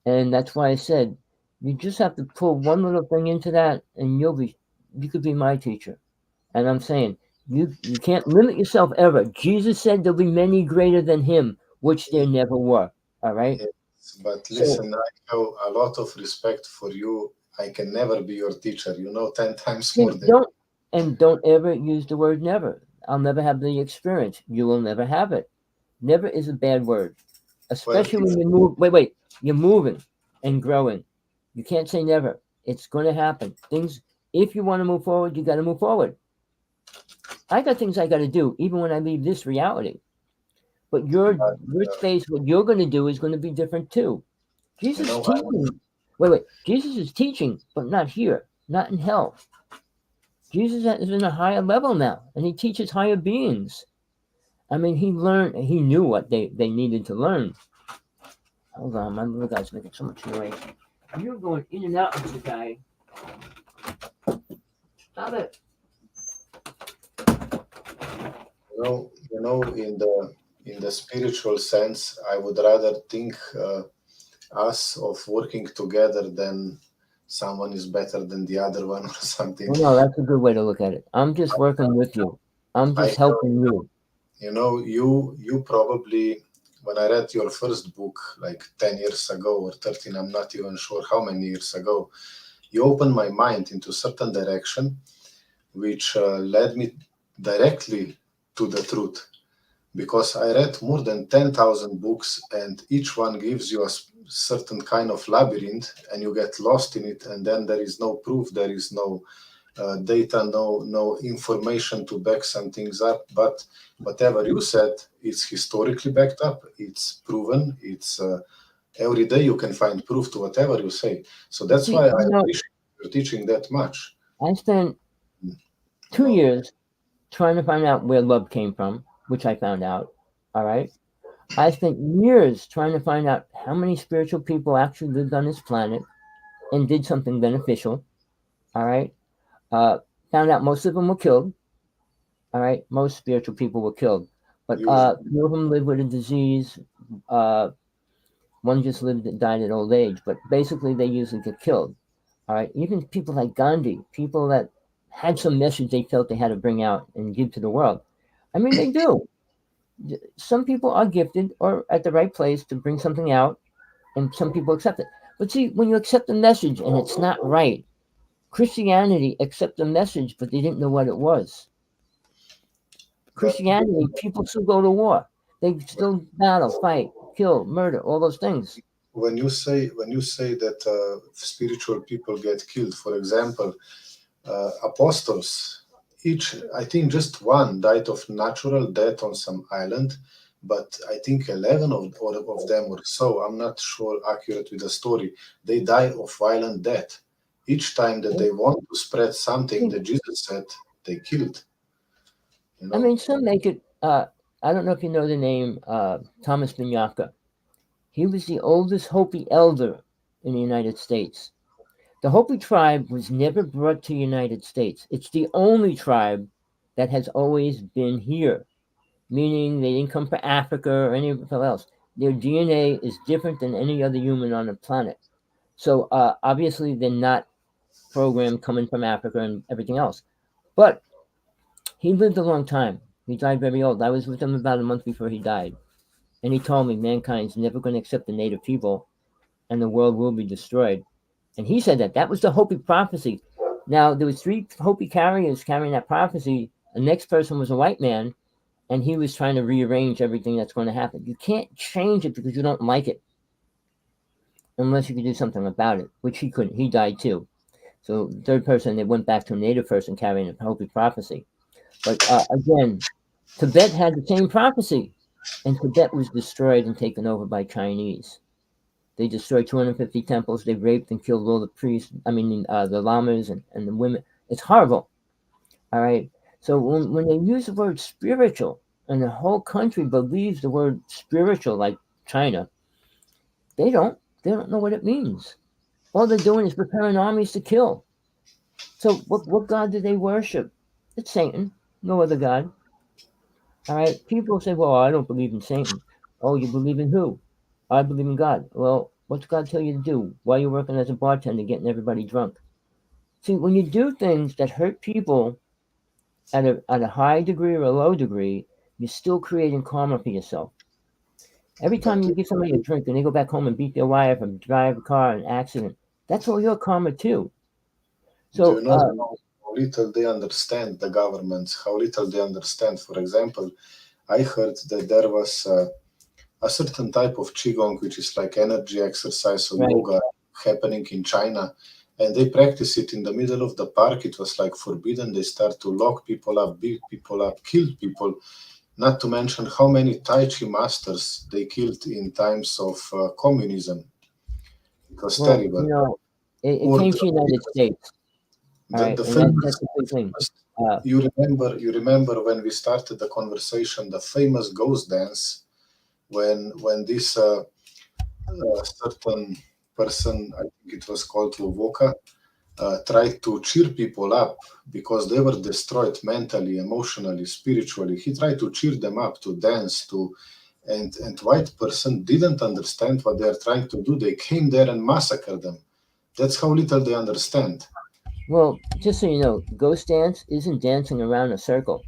And that's why I said you just have to pull one little thing into that and you could be my teacher. And I'm saying you can't limit yourself ever. Jesus said there'll be many greater than him, which there never were. All right? yes, but So listen, I have a lot of respect for you. I can never be your teacher, 10 times more see, than don't ever use the word never. I'll never have the experience. You will never have it. Never is a bad word. well, Especially when you move wait, you're moving and growing. You can't say never. It's gonna happen. Things if you want to move forward, you gotta move forward. I got things I gotta do, even when I leave this reality. But but your space, what you're gonna do is gonna be different too. Jesus is I would, teaching Jesus is teaching, but not here, not in hell. Jesus is in a higher level now, and he teaches higher beings. I mean, he knew what they needed to learn. Hold on, my little guy's making so much noise. You're going in and out of the guy. Stop it. in the spiritual sense, I would rather think us of working together than someone is better than the other one or something. Well, no, that's a good way to look at it. I'm just working with you. I'm I just helping you. you probably, when I read your first book like 10 years ago or 13, I'm not even sure how many years ago, you opened my mind into certain direction which led me directly to the truth, because I read more than 10,000 books and each one gives you a certain kind of labyrinth and you get lost in it, and then there is no proof, there is no data, no information to back some things up. But whatever you said, it's historically backed up, it's proven, it's every day you can find proof to whatever you say. So that's See, why I appreciate your teaching that much. I spent You two know, years trying to find out where love came from, which I found out. All right. I spent years trying to find out how many spiritual people actually lived on this planet and did something beneficial. All right. Uh, Found out most of them were killed. All right. Most spiritual people were killed. But usually, few of them lived with a disease. Uh, One just lived and died at old age. But basically, they usually get killed. All right. Even people like Gandhi, people that had some message they felt they had to bring out and give to the world. I mean, they do. Some people are gifted or at the right place to bring something out, and some people accept it. But see, when you accept a message and it's not right, Christianity accept the message, but they didn't know what it was. but Christianity, people still go to war. They still battle, fight, kill, murder, all those things. when you say that spiritual people get killed, for example, apostles, each, I think just one died of natural death on some island, but I think 11 of them or so, I'm not sure accurate with the story, they die of violent death. Each time that they want to spread something that Jesus said, they killed, you I know. mean, some make it. I don't know if you know the name Thomas Binyaka. He was the oldest Hopi elder in the United States. The Hopi tribe was never brought to the United States. It's the only tribe that has always been here, meaning they didn't come from Africa or anything else. Their DNA is different than any other human on the planet. So obviously they're not programmed coming from Africa and everything else. But he lived a long time. He died very old. I was with him about a month before he died. And he told me mankind's never going to accept the native people and the world will be destroyed. And he said that. That was the Hopi prophecy. Now, there was three Hopi carriers carrying that prophecy. The next person was a white man, and he was trying to rearrange everything that's going to happen. You can't change it because you don't like it unless you can do something about it, which he couldn't. He died too. So, the third person, they went back to a native person carrying a Hopi prophecy. But again, Tibet had the same prophecy, and Tibet was destroyed and taken over by Chinese. They destroyed 250 temples. They raped and killed all the priests. I mean, the lamas and the women. It's horrible. All right. So when they use the word spiritual, and the whole country believes the word spiritual, like China, they don't. They don't know what it means. All they're doing is preparing armies to kill. So what God do they worship? It's Satan, no other God. All right. People say, well, I don't believe in Satan. Oh, you believe in who? I believe in God. Well, what's God tell you to do while you're working as a bartender, getting everybody drunk? See, when you do things that hurt people at a high degree or a low degree, you're still creating karma for yourself. Every But time you give somebody a drink and they go back home and beat their wife and drive a car in an accident, that's all your karma too. do you So, know how little they understand the governments? How little they understand? For example, I heard that there was a certain type of qigong, which is like energy exercise or right, yoga, happening in China, and they practice it in the middle of the park. It was like forbidden. They start to lock people up, beat people up, kill people. Not to mention how many Tai Chi masters they killed in times of communism. It was well, terrible. it Or came to the United States, all right, the and that's famous, the big thing. Uh, you remember when we started the conversation, the famous ghost dance, when this certain person, I think it was called Wovoka, tried to cheer people up because they were destroyed mentally, emotionally, spiritually. He tried to cheer them up, to dance, and white person didn't understand what they are trying to do. They came there and massacred them. That's how little they understand. well, just so you know, ghost dance isn't dancing around a circle.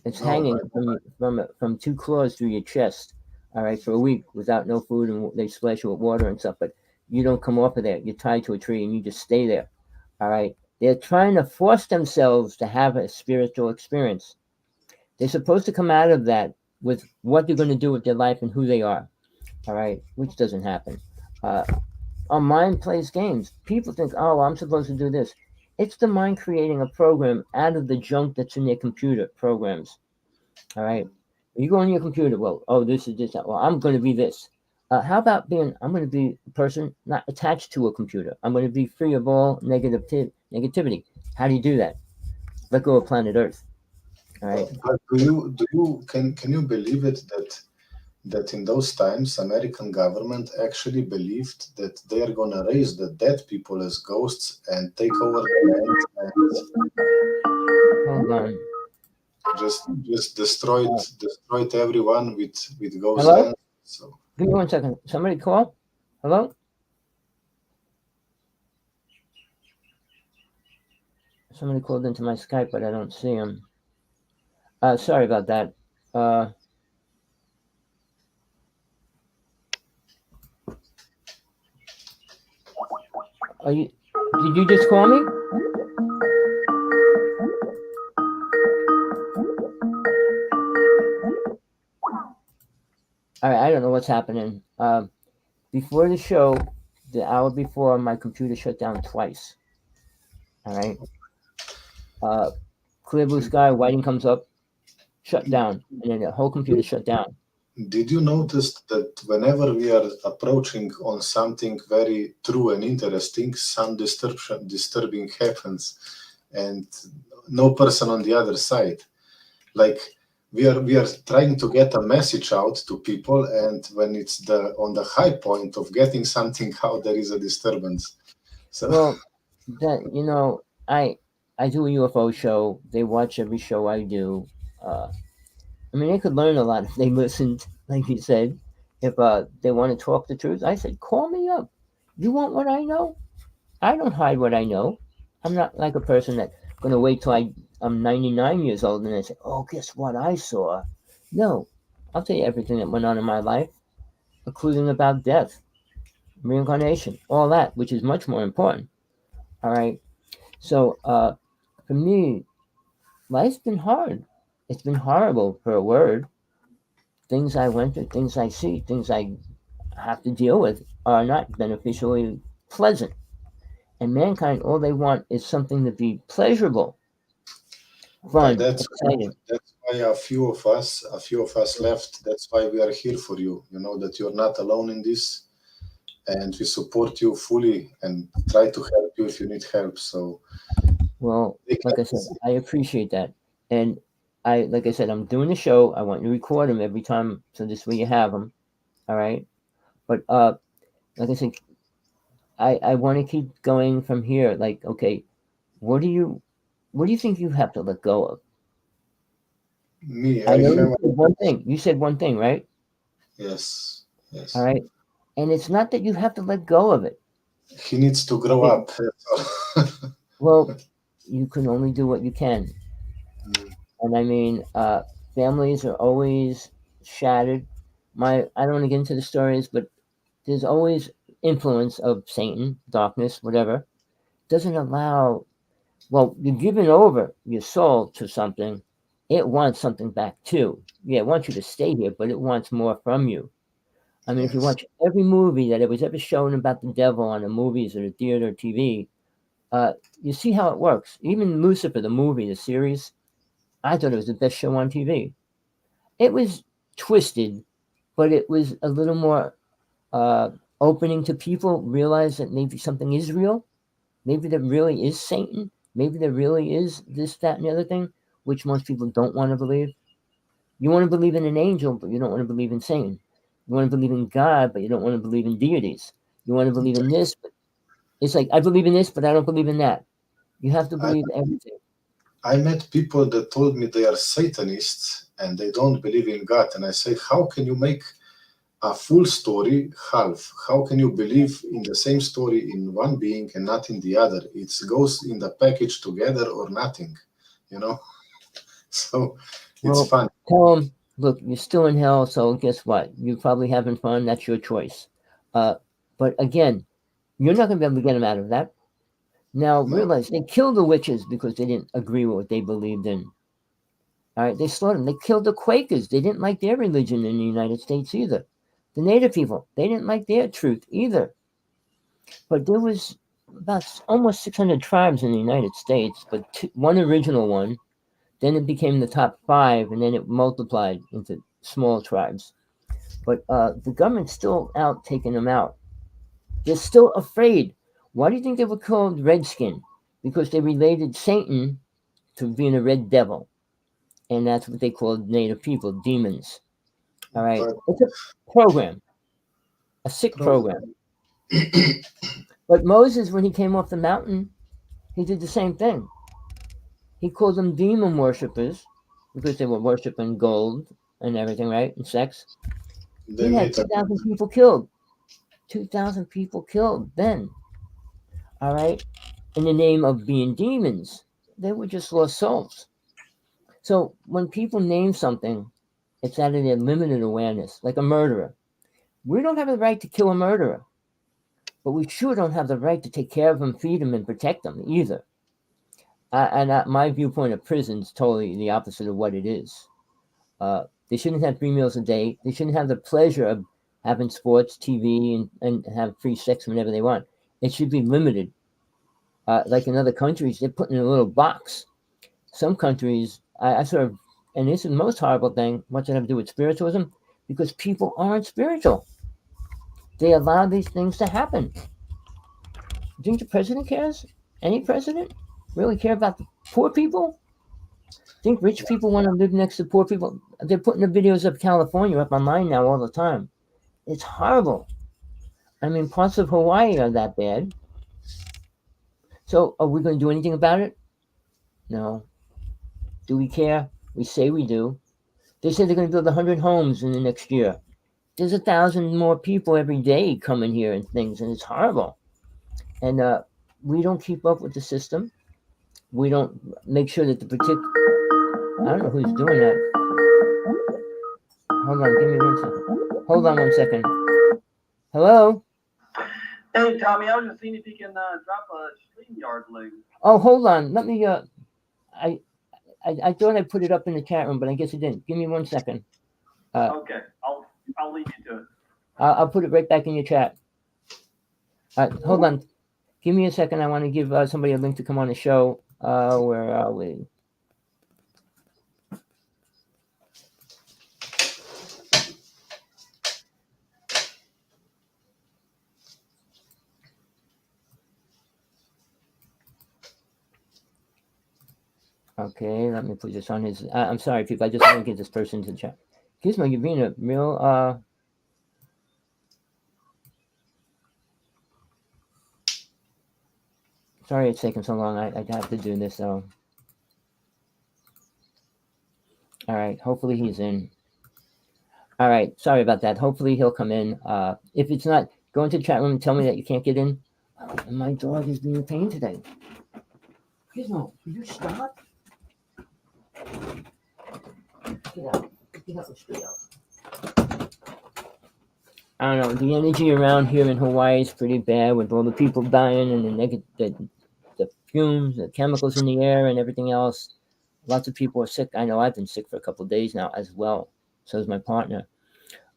It's All hanging right. from two claws through your chest, all right, for a week without no food, and they splash you with water and stuff. But you don't come off of there. You're tied to a tree and you just stay there, all right. They're trying to force themselves to have a spiritual experience. They're supposed to come out of that with what they're going to do with their life and who they are, all right, which doesn't happen. Uh, our mind plays games. People think, oh, I'm supposed to do this. It's the mind creating a program out of the junk that's in their computer programs. All right. You go on your computer. Well, oh, this is this. Well, I'm going to be this. How about being? I'm going to be a person not attached to a computer. I'm going to be free of all negativity. How do you do that? Let go of planet Earth. All right. But can you believe it that in those times American government actually believed that they are gonna raise the dead people as ghosts and take over the land and Hold on. just destroyed everyone with ghost Hello. dance. So Give me 1 second. Somebody call. Hello. Somebody called into my Skype, but I don't see him. Sorry about that. Uh, are you? Did you just call me? All right. I don't know what's happening. Before the show, the hour before, my computer shut down twice. All right. Uh, Clear blue sky, whiting comes up, shut down, and then the whole computer shut down. did you notice that whenever we are approaching on something very true and interesting, some disturbing happens, and no person on the other side? Like we are trying to get a message out to people, and when it's the on the high point of getting something out, there is a disturbance. So Well, I do a UFO show. They watch every show I do. Uh, I mean, they could learn a lot if they listened, like you said. If they want to talk the truth, I said, call me up. You want what I know? I don't hide what I know. I'm not like a person that's going to wait till I'm 99 years old and then say, oh, guess what I saw? No, I'll tell you everything that went on in my life, including about death, reincarnation, all that, which is much more important. All right. So for me, life's been hard. It's been horrible for a word. Things I went through, things I see, things I have to deal with are not beneficially pleasant. And mankind, all they want is something to be pleasurable, but fun, that's exciting. that's why a few of us left. That's why we are here for you. You know that you're not alone in this, and we support you fully and try to help you if you need help. So Well, take like I it said, easy. I appreciate that. And like I said, I'm doing the show. I want you to record them every time, so this way you have them. All right. But like I said, I want to keep going from here. Like, okay, what do you what do you think you have to let go of? Me, I I know have. you said one thing. You said one thing, right? Yes, All yes. right. And it's not that you have to let go of it. He needs to grow It, up. That's all. well, you can only do what you can. Mm, And I mean, families are always shattered. I don't want to get into the stories, but there's always influence of Satan, darkness, whatever. Doesn't allow, well, you're giving over your soul to something. It wants something back too. Yeah, it wants you to stay here, but it wants more from you. I mean, if you yes. watch every movie that it was ever shown about the devil on the movies or the theater or TV, uh, you see how it works. Even Lucifer, the movie, the series, I thought it was the best show on TV. It was twisted, but it was a little more uh, opening to people realize that maybe something is real. Maybe there really is Satan. Maybe there really is this, that, and the other thing, which most people don't want to believe. You want to believe in an angel, but you don't want to believe in Satan. You want to believe in God, but you don't want to believe in deities. You want to believe in this, but it's like, I believe in this, but I don't believe in that. You have to I, believe everything. I met people that told me they are Satanists and they don't believe in God. And I say, how can you make a full story half? How can you believe in the same story in one being and not in the other? It goes in the package together or nothing, you know? So it's Well, fun. tell them, look, you're still in hell, so guess what? You're probably having fun. That's your choice. Uh, but again, you're not going to be able to get them out of that. Now, No, realize they killed the witches because they didn't agree with what they believed in. All right, they slaughtered them. They killed the Quakers. They didn't like their religion in the United States either. The Native people, they didn't like their truth either. But there was about almost 600 tribes in the United States, but one original one. Then it became the top five, and then it multiplied into small tribes. But the government's still out taking them out. They're still afraid. Why do you think they were called Redskin? Because they related Satan to being a red devil, and that's what they called Native people, demons. All right, but it's a program, a sick pro- program. But Moses, when he came off the mountain, he did the same thing. He called them demon worshippers because they were worshiping gold and everything, right? And sex. they He had made a 2,000 people killed. 2,000 people killed then, all right, in the name of being demons. They were just lost souls. So when people name something, it's out of their limited awareness, like a murderer. We don't have the right to kill a murderer, but we sure don't have the right to take care of them, feed them, and protect them either. My viewpoint of prison is totally the opposite of what it is. They shouldn't have 3 meals a day. They shouldn't have the pleasure of having sports, TV, and have free sex whenever they want. It should be limited. Like in other countries, they're put in a little box. Some countries, I sort of, and this is the most horrible thing, what does it have to do with spiritualism? Because people aren't spiritual. They allow these things to happen. Do you think the president cares? Any president really care about the poor people? Think rich people want to live next to poor people? They're putting the videos of California up online now all the time. It's horrible. I mean, parts of Hawaii are that bad. So, are we going to do anything about it? No. Do we care? We say we do. They said they're going to build 100 homes in the next year. There's 1,000 more people every day coming here and things, and it's horrible. And we don't keep up with the system. We don't make sure that the particular. I don't know who's doing that. Hold on, give me 1 second. Hold on 1 second. Hello? Hey, Tommy, I was just seeing if you can drop a StreamYard link. Oh, hold on. Let me. I, I thought I put it up in the chat room, but I guess it didn't. Give me 1 second. Okay, I'll lead you to it. I'll put it right back in your chat. Hold on. Give me a second. I want to give somebody a link to come on the show. Where are we? Okay, let me put this on his. I'm sorry, people. I just want to get this person to chat. Gizmo, you're being a real. Sorry it's taking so long. I'd have to do this though. All right. Hopefully he's in. All right. Sorry about that. Hopefully he'll come in. If it's not, go into the chat room and tell me that you can't get in. And my dog is being a pain today. Gizmo, will you stop? Get out. Get out. Straight out. I don't know. The energy around here in Hawaii is pretty bad with all the people dying and the fumes, the chemicals in the air, and everything else. Lots of people are sick. I know I've been sick for a couple of days now as well. So is my partner.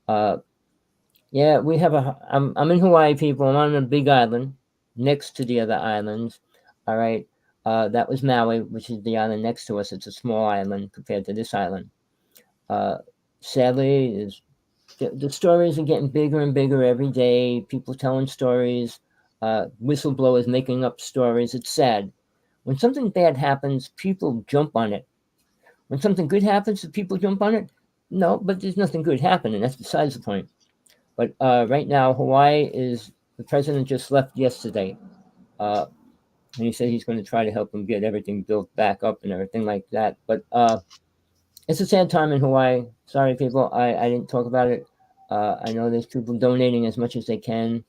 Yeah, we have I'm in Hawaii, people. I'm on a big island next to the other islands. All right. That was Maui, which is the island next to us. It's a small island compared to this island. Sadly, the stories are getting bigger and bigger every day. People telling stories, whistleblowers making up stories. It's sad. When something bad happens, people jump on it. When something good happens, do people jump on it? No, but there's nothing good happening. That's besides the point. But right now, Hawaii is the president just left yesterday, and he said he's going to try to help them get everything built back up and everything like that. But it's a sad time in Hawaii. Sorry, people, I didn't talk about it. I know there's people donating as much as they can.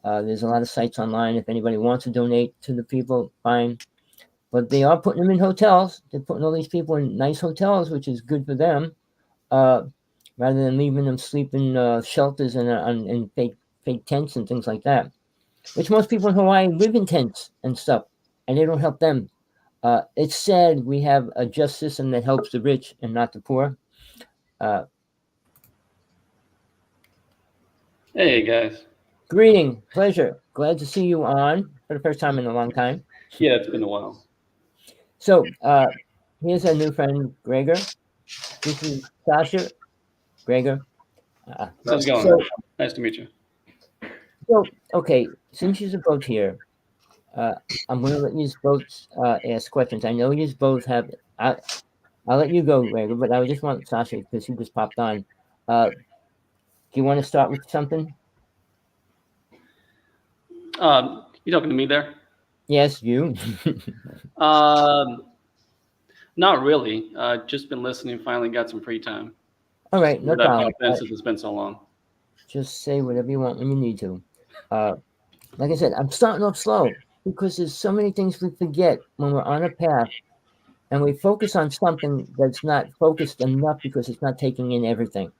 There's a lot of sites online. If anybody wants to donate to the people, fine. But they are putting them in hotels. They're putting all these people in nice hotels, which is good for them. Rather than leaving them sleep in shelters and fake tents and things like that, which most people in Hawaii live in tents and stuff, and they don't help them. It's sad we have a just system that helps the rich and not the poor. Hey, guys. Greeting, pleasure. Glad to see you on for the first time in a long time. Yeah, it's been a while. So here's our new friend, Gregor. This is Sasha. Gregor. How's it going? So, nice to meet you. So, okay, since you're both here, I'm going to let you both ask questions. I know you both have. I'll let you go, Gregor, but I just want Sasha because he just popped on. Do you want to start with something? You talking to me there? Yes, you. Not really. Just been listening. Finally got some free time. All right, no problem. Since it's been so long. Just say whatever you want when you need to. Like I said, I'm starting off slow because there's so many things we forget when we're on a path and we focus on something that's not focused enough because it's not taking in everything.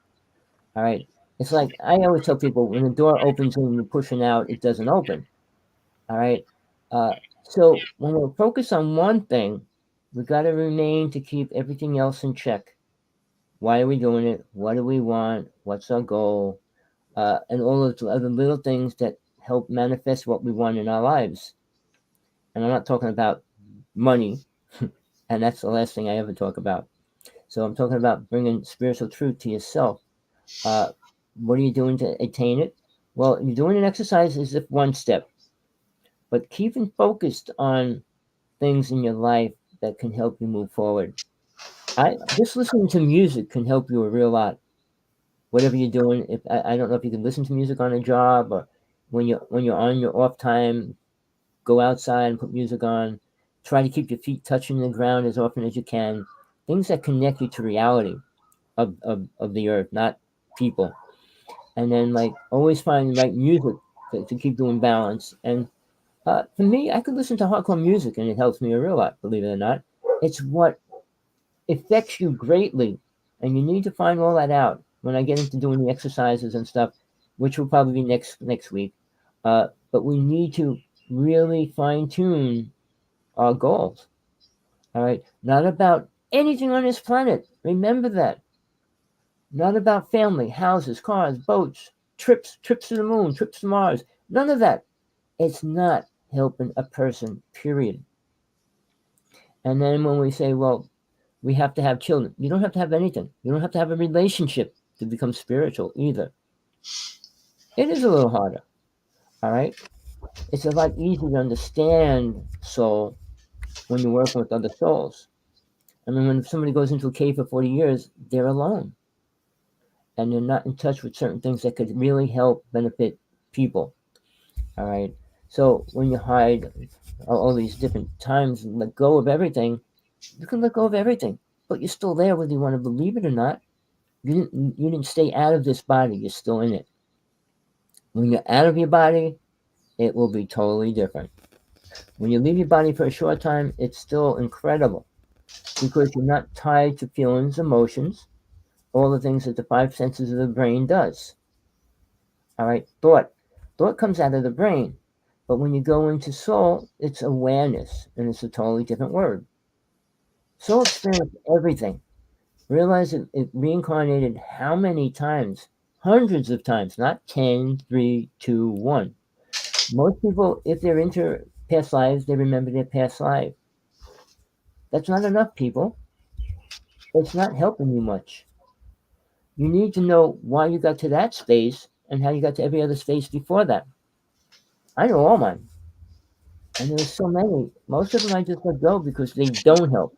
All right. It's like I always tell people when the door opens and you're pushing out, it doesn't open. All right. So when we're focused on one thing, we got to remain to keep everything else in check. Why are we doing it? What do we want? What's our goal? And all of the other little things that help manifest what we want in our lives. And I'm not talking about money, and that's the last thing I ever talk about. So I'm talking about bringing spiritual truth to yourself. What are you doing to attain it? Well, you're doing an exercise is if one step, but keeping focused on things in your life that can help you move forward. Just listening to music can help you a real lot. Whatever you're doing, if I don't know if you can listen to music on a job or when you're on your off time, go outside and put music on. Try to keep your feet touching the ground as often as you can. Things that connect you to reality of the earth, not people. And then like always find the right music to keep doing balance. And for me, I could listen to hardcore music and it helps me a real lot, believe it or not. It's what affects you greatly. And you need to find all that out when I get into doing the exercises and stuff, which will probably be next week. But we need to really fine tune our goals. All right. Not about anything on this planet. Remember that. Not about family, houses, cars, boats, trips to the moon, trips to Mars. None of that. It's not helping a person, period. And then when we say, well, we have to have children, you don't have to have anything. You don't have to have a relationship to become spiritual either. It is a little harder. All right. It's a lot easier to understand soul when you're working with other souls. I mean, when somebody goes into a cave for 40 years, they're alone. And they're not in touch with certain things that could really help benefit people. All right. So when you hide, all these different times and let go of everything, you can let go of everything, but you're still there whether you want to believe it or not. You didn't stay out of this body. You're still in it. When you're out of your body, it will be totally different. When you leave your body for a short time, it's still incredible because you're not tied to feelings, emotions, all the things that the five senses of the brain does. All right, thought comes out of the brain, but when you go into soul, it's awareness, and it's a totally different word. Soul experienced everything. Realize it reincarnated how many times? Hundreds of times, not 10, 3, 2, 1. Most people, if they're into past lives, they remember their past life. That's not enough, people. It's not helping you much. You need to know why you got to that space and how you got to every other space before that. I know all mine. And there's so many. Most of them I just let go because they don't help.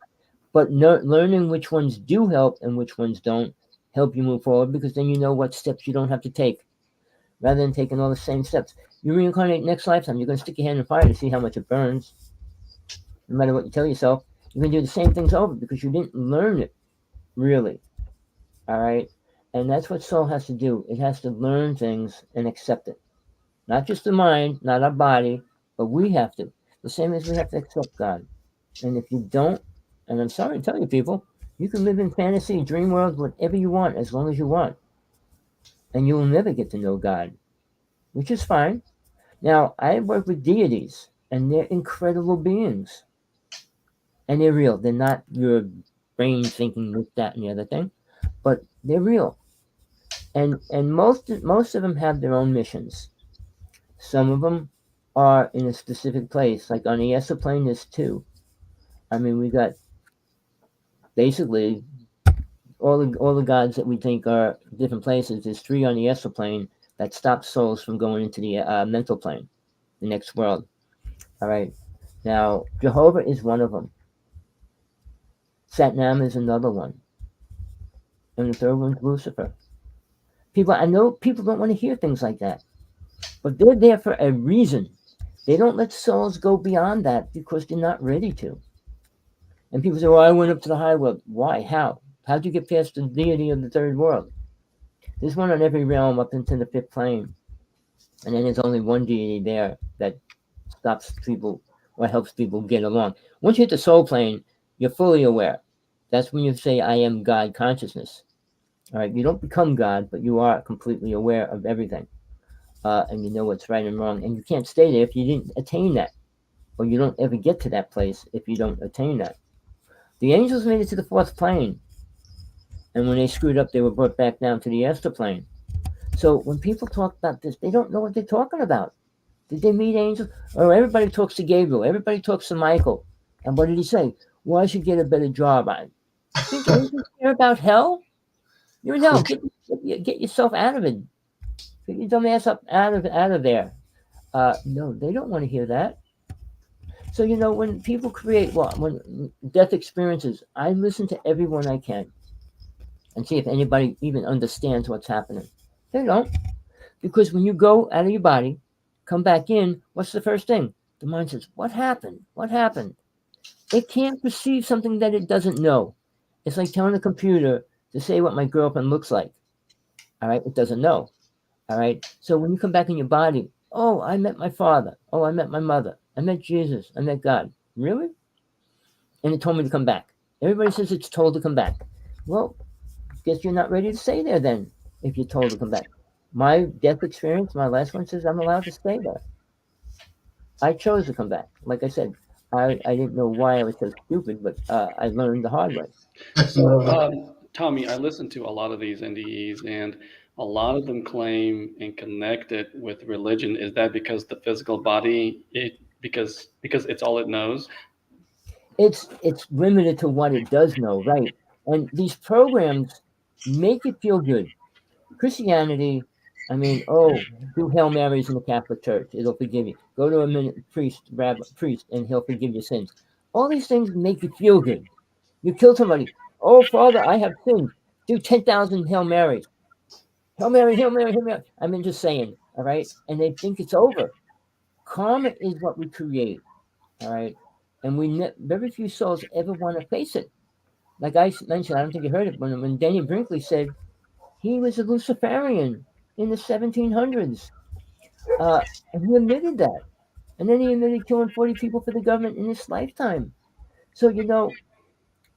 But learning which ones do help and which ones don't help you move forward because then you know what steps you don't have to take rather than taking all the same steps. You reincarnate next lifetime, you're going to stick your hand in fire to see how much it burns. No matter what you tell yourself, you're going to do the same things over because you didn't learn it really. All right? And that's what soul has to do. It has to learn things and accept it. Not just the mind, not our body, but we have to. The same as we have to accept God. And if you don't, and I'm sorry to tell you people, you can live in fantasy, dream world, whatever you want, as long as you want. And you will never get to know God, which is fine. Now, I work with deities, and they're incredible beings. And they're real. They're not your brain thinking this, that, and the other thing, but they're real. And most of them have their own missions. Some of them are in a specific place. Like on the exoplane, there's two. I mean, we got basically all the gods that we think are different places. There's three on the exoplane that stop souls from going into the mental plane, the next world. All right. Now, Jehovah is one of them. Satnam is another one. And the third one's Lucifer. I know people don't want to hear things like that, but they're there for a reason. They don't let souls go beyond that because they're not ready to. And people say, well, I went up to the high world. Why? How? How'd you get past the deity of the third world? There's one on every realm up into the fifth plane. And then there's only one deity there that stops people or helps people get along. Once you hit the soul plane, you're fully aware. That's when you say, I am God consciousness. All right, you don't become God, but you are completely aware of everything. And you know what's right and wrong. And you can't stay there if you didn't attain that. Or you don't ever get to that place if you don't attain that. The angels made it to the fourth plane. And when they screwed up, they were brought back down to the astral plane. So when people talk about this, they don't know what they're talking about. Did they meet angels? Or everybody talks to Gabriel. Everybody talks to Michael. And what did he say? Well, I should get a better job. I think angels care about hell? You're in hell. Get yourself out of it. Get your dumb ass up out of there. No, they don't want to hear that. So when people create when death experiences, I listen to everyone I can and see if anybody even understands what's happening. They don't, because when you go out of your body, come back in, what's the first thing? The mind says, "What happened? What happened?" It can't perceive something that it doesn't know. It's like telling a computer to say what my girlfriend looks like. All right, it doesn't know. All right. So when you come back in your body, oh, I met my father. Oh, I met my mother. I met Jesus. I met God. Really? And it told me to come back. Everybody says it's told to come back. Well, guess you're not ready to stay there then if you're told to come back. My death experience, my last one says I'm allowed to stay there. I chose to come back. Like I said, I didn't know why I was so stupid, but I learned the hard way. So, Tommy, I listen to a lot of these NDEs, and a lot of them claim and connect it with religion. Is that because the physical body, because it's all it knows? It's limited to what it does know, right? And these programs make it feel good. Christianity, I mean, do Hail Marys in the Catholic Church. It'll forgive you. Go to a priest, and he'll forgive your sins. All these things make you feel good. You kill somebody. Oh, Father, I have sinned. Do 10,000 Hail Marys. Hail Mary, Hail Mary, Hail Mary. I mean, just saying, all right? And they think it's over. Karma is what we create. All right, and very few souls ever want to face it. Like mentioned, I don't think you heard it when Daniel Brinkley said he was a Luciferian in the 1700s, and he admitted that. And then he admitted killing 40 people for the government in his lifetime. So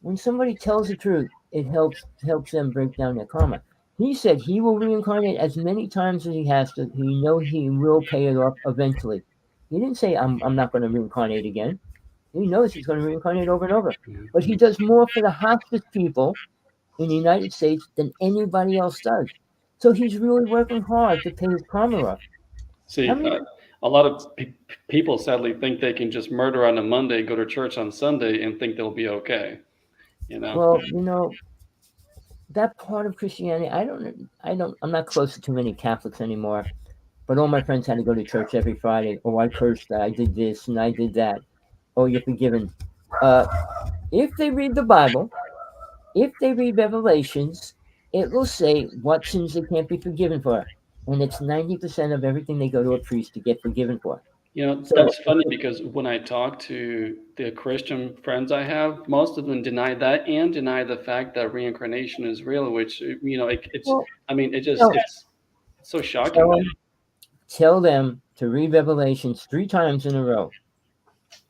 when somebody tells the truth, it helps them break down their karma. He said he will reincarnate as many times as he has to. He will pay it off eventually. He didn't say I'm not going to reincarnate again. He knows he's going to reincarnate over and over. But he does more for the hospice people in the United States than anybody else does. So he's really working hard to pay his karma off. How See, many? a lot of people sadly think they can just murder on a Monday, go to church on Sunday, and think they'll be okay. You know. Well, that part of Christianity, I'm not close to too many Catholics anymore. But all my friends had to go to church every Friday. Oh, I cursed that. I did this and I did that. Oh, you're forgiven. Uh, if they read the Bible, if they read Revelations, it will say what sins they can't be forgiven for. And it's 90% of everything they go to a priest to get forgiven for. You know, So, that's funny because when I talk to the Christian friends I have, most of them deny that and deny the fact that reincarnation is real, which, it's, well, I mean, no, it's so shocking. tell them, tell them to read Revelations 3 times in a row.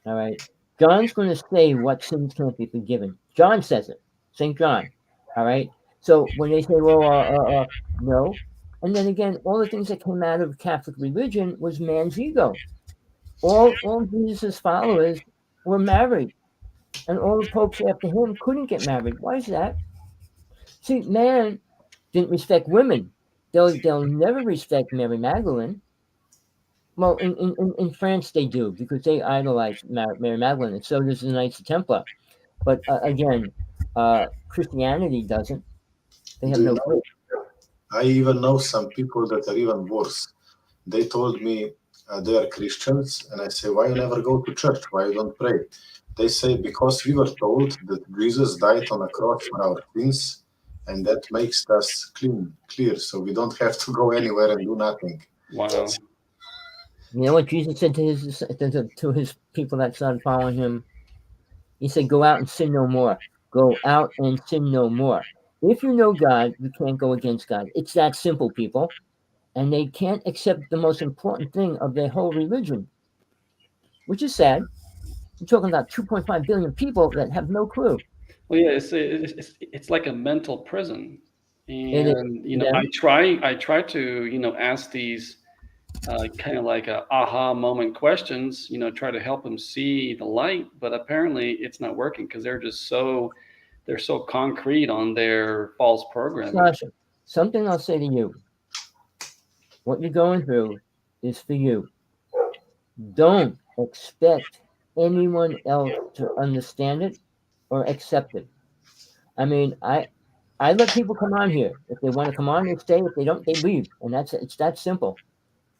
All right. John's going to say what sins can't be forgiven. John says it. St. John. All right. So when they say, well, no. And then again, all the things that came out of Catholic religion was man's ego. All Jesus' followers were married, and all the popes after him couldn't get married. Why is that? See, man didn't respect women. They'll never respect Mary Magdalene. Well, in France they do because they idolize Mary Magdalene, and so does the Knights Templar. But again, Christianity doesn't. They have Do you no know? clue. I even know some people that are even worse. They told me they are Christians, and I say, why you never go to church? Why you don't pray? They say, because we were told that Jesus died on a cross for our sins, and that makes us clear, so we don't have to go anywhere and do nothing. Wow. You know what Jesus said to his people that started following him? He said, "Go out and sin no more. Go out and sin no more." If you know God, you can't go against God. It's that simple, people. And they can't accept the most important thing of their whole religion, which is sad. You're talking about 2.5 billion people that have no clue. Well, yeah, it's like a mental prison. It is And, to them. I try to, ask these kind of like aha moment questions, try to help them see the light, but apparently it's not working because they're so concrete on their false programming. Sasha, something I'll say to you. What you're going through is for you. Don't expect anyone else to understand it or accept it. I mean, I let people come on here. If they want to come on, they stay. If they don't, they leave. And it's that simple.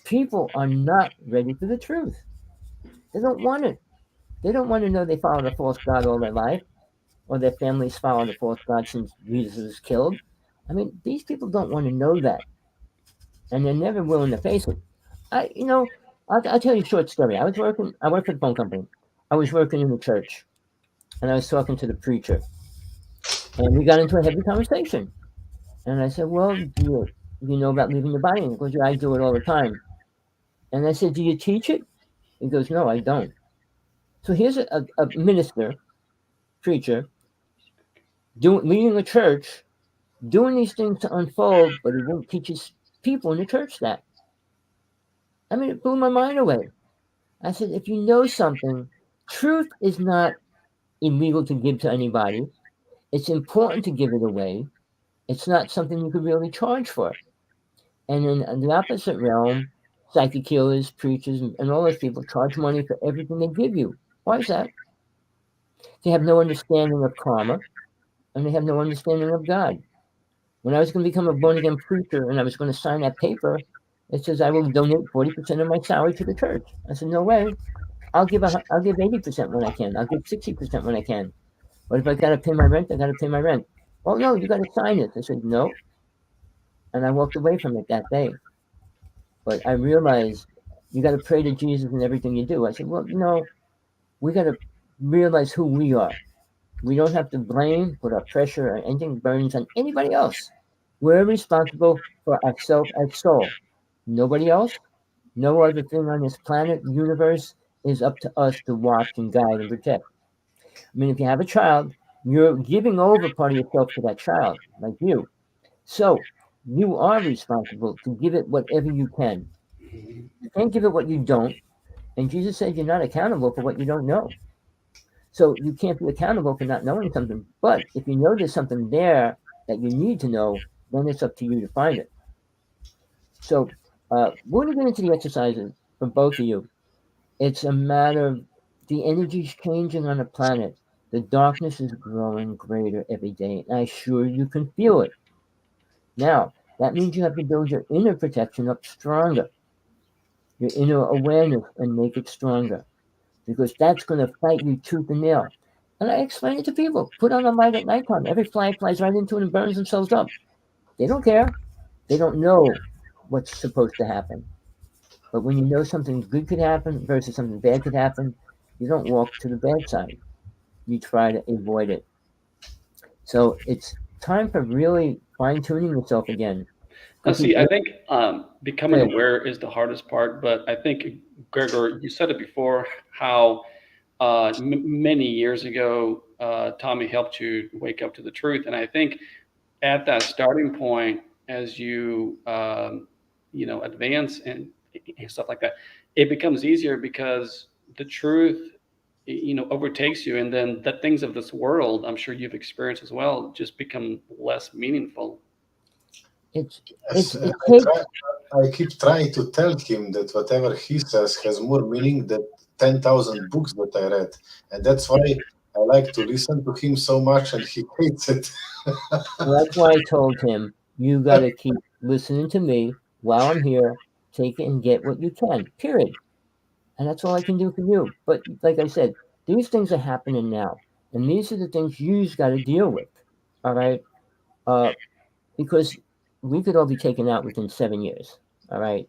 People are not ready for the truth. They don't want it. They don't want to know they followed a false god all their life, or their families followed a false god since Jesus was killed. I mean, these people don't want to know that, and they're never willing to face it. I'll tell you a short story. I worked for the phone company. I was working in the church, and I was talking to the preacher, and we got into a heavy conversation. And I said, "Well, do you know about leaving the body?" And he goes, "Yeah, I do it all the time." And I said, "Do you teach it?" He goes, "No, I don't." So here's a minister, preacher, leading a church, doing these things to unfold, but he won't teach his people in the church that. I mean, it blew my mind away. I said, if you know something, truth is not illegal to give to anybody. It's important to give it away. It's not something you could really charge for. And in the opposite realm, psychic healers, preachers, and all those people charge money for everything they give you. Why is that? They have no understanding of karma, and they have no understanding of God. When I was going to become a born again preacher and I was going to sign that paper, it says I will donate 40% of my salary to the church. I said, no way. I'll give 80% when I can. I'll give 60% when I can. But if I got to pay my rent, I got to pay my rent. Oh no, you got to sign this. I said no, and I walked away from it that day. But I realized you got to pray to Jesus in everything you do. I said, well, we got to realize who we are. We don't have to blame, put our pressure or anything burdens on anybody else. We're responsible for ourselves as soul. Nobody else, no other thing on this planet, universe, is up to us to watch and guide and protect. I mean, if you have a child, you're giving over part of yourself to that child, like you. So you are responsible to give it whatever you can. Mhm. You can't give it what you don't. And Jesus said you're not accountable for what you don't know. So you can't be accountable for not knowing something. But if you know there's something there that you need to know, then it's up to you to find it. So we're going to get into the exercises for both of you. It's a matter of the energy's changing on the planet. The darkness is growing greater every day, and I'm sure you can feel it. Now, that means you have to build your inner protection up stronger, your inner awareness, and make it stronger, because that's going to fight you tooth and nail. And I explain it to people. Put on a light at nighttime. Every fly flies right into it and burns themselves up. They don't care. They don't know what's supposed to happen. But when you know something good could happen versus something bad could happen, you don't walk to the bad side. You try to avoid it. So it's time for really fine tuning yourself again. Now, Because see, I the think becoming good, aware is the hardest part, but I think, Gregor, you said it before, how many years ago, Tommy helped you wake up to the truth. And I think at that starting point, as you, advance and stuff like that, it becomes easier because the truth, overtakes you. And then the things of this world, I'm sure you've experienced as well, just become less meaningful. it's Yes, it takes I keep trying to tell him that whatever he says has more meaning than 10,000 books that I read. And that's why I like to listen to him so much and he hates it. that's why I told him you got to keep listening to me while I'm here. Take it and get what you can. Period. And that's all I can do for you. But like I said, these things are happening now, and these are the things you've got to deal with. All right, because we could all be taken out within 7 years. All right.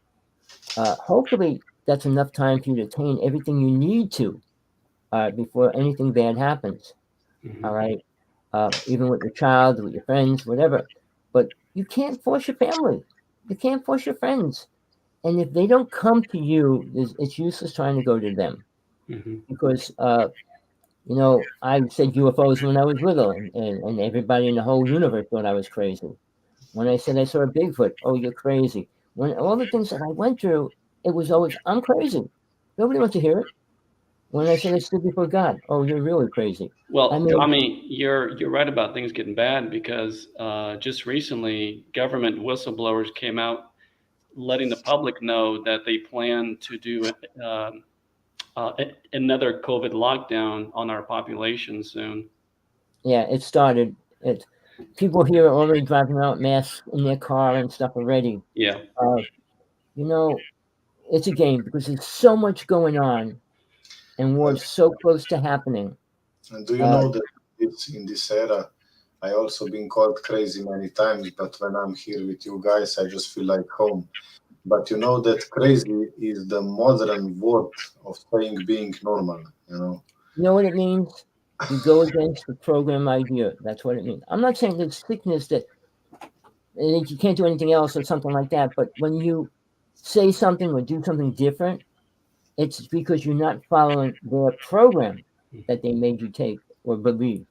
Hopefully, that's enough time for you to attain everything you need to before anything bad happens. All Mhm. right. Even with your child, with your friends, whatever. But you can't force your family. You can't force your friends. And if they don't come to you, it's useless trying to go to them Mhm. because I said UFOs when I was little, and everybody in the whole universe thought I was crazy. When I said I saw a Bigfoot, oh, you're crazy. When all the things that I went through, it was always, I'm crazy. Nobody wants to hear it. When I said I stood before God, oh, you're really crazy. I Well, mean, Tommy, you're right about things getting bad because just recently, government whistleblowers came out letting the public know that they plan to do another COVID lockdown on our population soon. yeah, it started. People here are already driving around with masks in their car and stuff already. Yeah. Uh, you know, it's a game because there's so much going on and And, war's so close to happening. and do you Uh, know that in this era, I also been called crazy many times, but when I'm here with you guys, I just feel like home. But you know that crazy is the modern word of saying being normal, you know. you know what it means? You go against the program idea. That's what it means. I'm not saying there's sickness that you can't do anything else or something like that, but when you say something or do something different, it's because you're not following their program that they made you take or believe.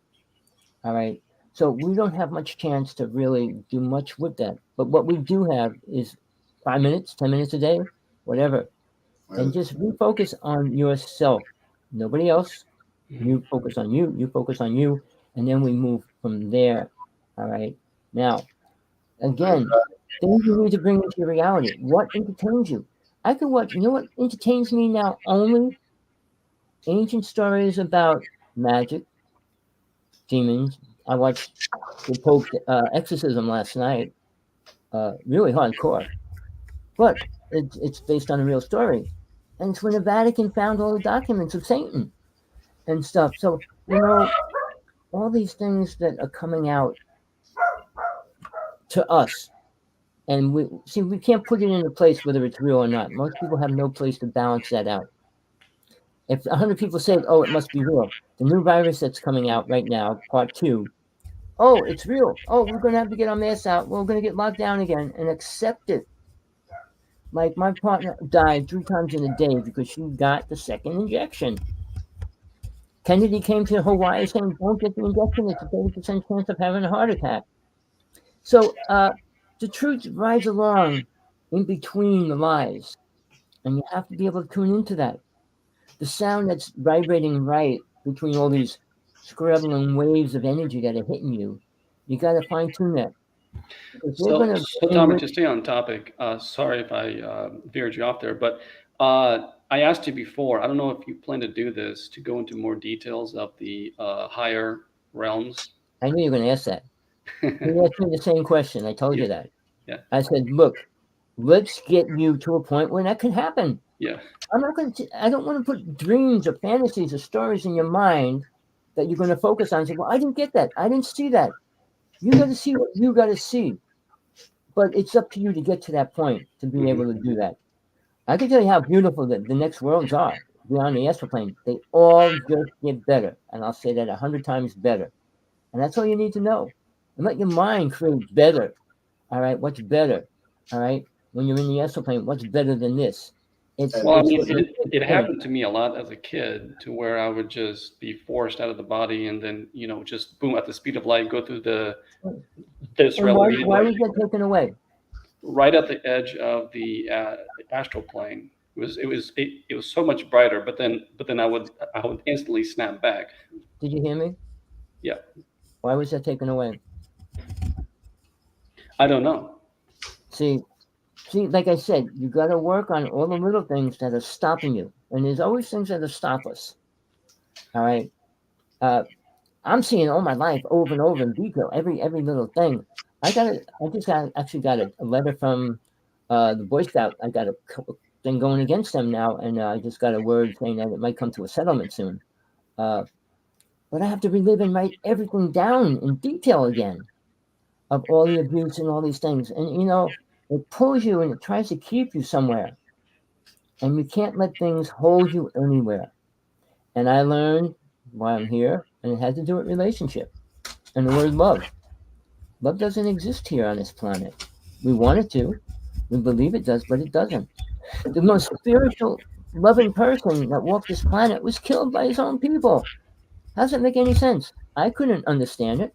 All right. So we don't have much chance to really do much with that. But what we do have is 5 minutes, 10 minutes a day, whatever. And Well, just refocus on yourself. Nobody else. Mhm. You focus on you, you focus on you, and then we move from there. All right. Now, I again, things you need to bring into your reality. What entertains you? I could watch, you know what entertains me now? Only ancient stories about magic, demons. I watched the Pope's exorcism last night. Really hardcore, but it's based on a real story, and it's when the Vatican found all the documents of Satan and stuff. So all these things that are coming out to us, and we can't put it in a place whether it's real or not. Most people have no place to balance that out. If 100 people said, "Oh, it must be real," the new virus that's coming out right now, part 2, "Oh, it's real. Oh, we're going to have to get our masks out. We're going to get locked down again," and accept it. Like my partner died 3 times in a day because she got the second injection. Kennedy came to Hawaii saying, "Don't get the injection. It's a 30% chance of having a heart attack." So the truth rides along in between the lies, and you have to be able to tune into that. The sound that's vibrating right between all these scrabbling waves of energy that are hitting you, you got to fine tune that. Because they're So, going so to Tommy, to stay on topic, sorry if I veered you off there, but I asked you before. I don't know if you plan to do this to go into more details of the higher realms. I knew you were going to ask that. You asked me the same question. I told Yeah, you that. yeah, I said, look, let's get you to a point where that can happen. yeah. I'm not going to. I don't want to put dreams or fantasies or stories in your mind that you're going to focus on. And say, well, I didn't get that. I didn't see that. You got to see what you got to see. But it's up to you to get to that point to be able to do that. I can tell you how beautiful the next worlds are beyond the astral plane. They all just get better, and I'll say that 100 times better. And that's all you need to know. And let your mind create better. All right, what's better? All right, when you're in the astral plane, what's better than this? It's And Well, I it's mean, what you it think. happened to me a lot as a kid, to where I would just be forced out of the body, and then just boom, at the speed of light, go through this And why reality, why was that taken away? right at the edge of the astral plane. It was so much brighter, but then I would instantly snap back. Did you hear me? Yeah, Why was that taken away? I don't know. See, like I said, you got to work on all the little things that are stopping you, and there's always things that stop us. All right, uh, I'm seeing all my life over and over in detail, every little thing. I just actually got a letter from the Boy Scout. I got a thing going against them now, and I just got a word saying that it might come to a settlement soon. Uh, but I have to relive and write everything down in detail again of all the abuse and all these things. And it pulls you and it tries to keep you somewhere, and you can't let things hold you anywhere. And I learned why I'm here, and it had to do with relationship and the word love. Love doesn't exist here on this planet. We want it to. We believe it does, but it doesn't. The most spiritual, loving person that walked this planet was killed by his own people. How does it make any sense? I couldn't understand it.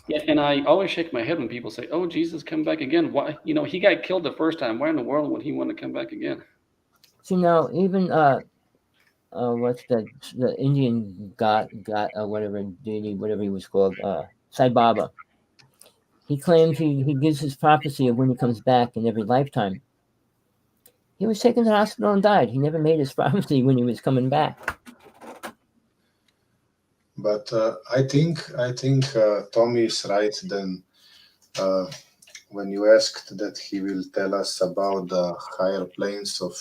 Yeah, and I always shake my head when people say, "Oh, Jesus, come back again." Why? He got killed the first time. Why in the world would he want to come back again? See now, even what's the Indian god, whatever deity, whatever he was called, Sai Baba. He claims he gives his prophecy of when he comes back in every lifetime. He was taken to the hospital and died. He never made his prophecy when he was coming back. but I think Tommy is right. Then when you asked that he will tell us about the higher planes of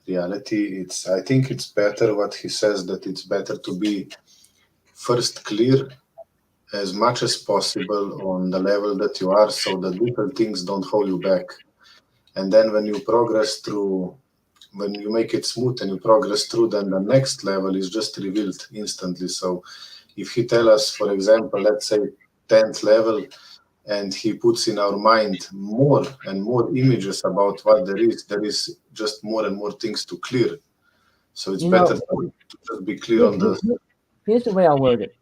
reality, I think it's better what he says, that it's better to be first clear as much as possible on the level that you are, so that little things don't hold you back. And then when you progress through, when you make it smooth and you progress through, then the next level is just revealed instantly. So if he tell us, for example, let's say 10th level, and he puts in our mind more and more images about what there is just more and more things to clear. So it's better to just be clear on the. Here's the way I'll word it.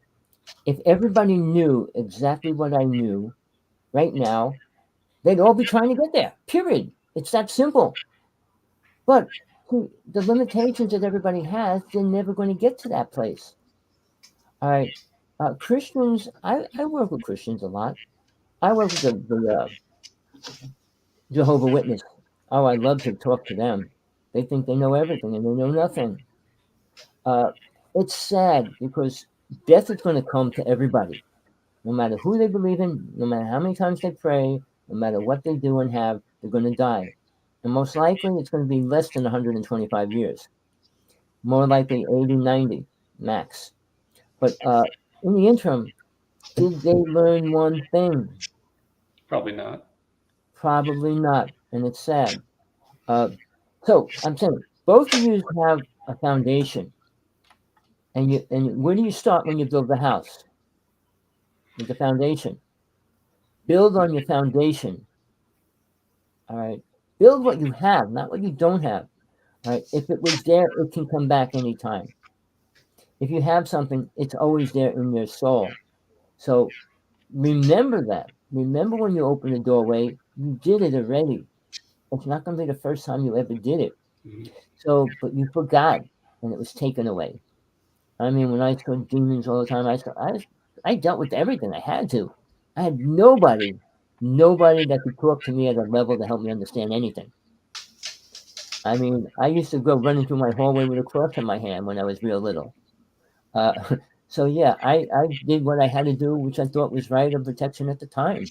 If everybody knew exactly what I knew right now, they'd all be trying to get there. Period. It's that simple. But the limitations that everybody has, they're never going to get to that place. All right. Christians, I work with Christians a lot. I work with the Jehovah Witness. Oh, I love to talk to them. They think they know everything and they know nothing. Uh, it's sad because death is going to come to everybody, no matter who they believe in, no matter how many times they pray, no matter what they do and have, they're going to die. And most likely it's going to be less than 125 years. More likely 80, 90 max. But in the interim, did they learn one thing? Probably not. Probably not. And it's sad. Uh, so I'm saying both of you have a foundation. And where do you start when you build the house? With the foundation. Build on your foundation. All right. Build what you have, not what you don't have. All right. If it was there, it can come back anytime. If you have something, it's always there in your soul. So remember that. Remember when you open the doorway, you did it already. It's not going to be the first time you ever did it. Mhm. So, but you forgot, and it was taken away. I mean, when I saw demons all the time, I dealt with everything. I had to. I had nobody that could talk to me at a level to help me understand anything. I mean, I used to go running through my hallway with a cross in my hand when I was real little. Uh, so yeah, I did what I had to do, which I thought was right of protection at the time.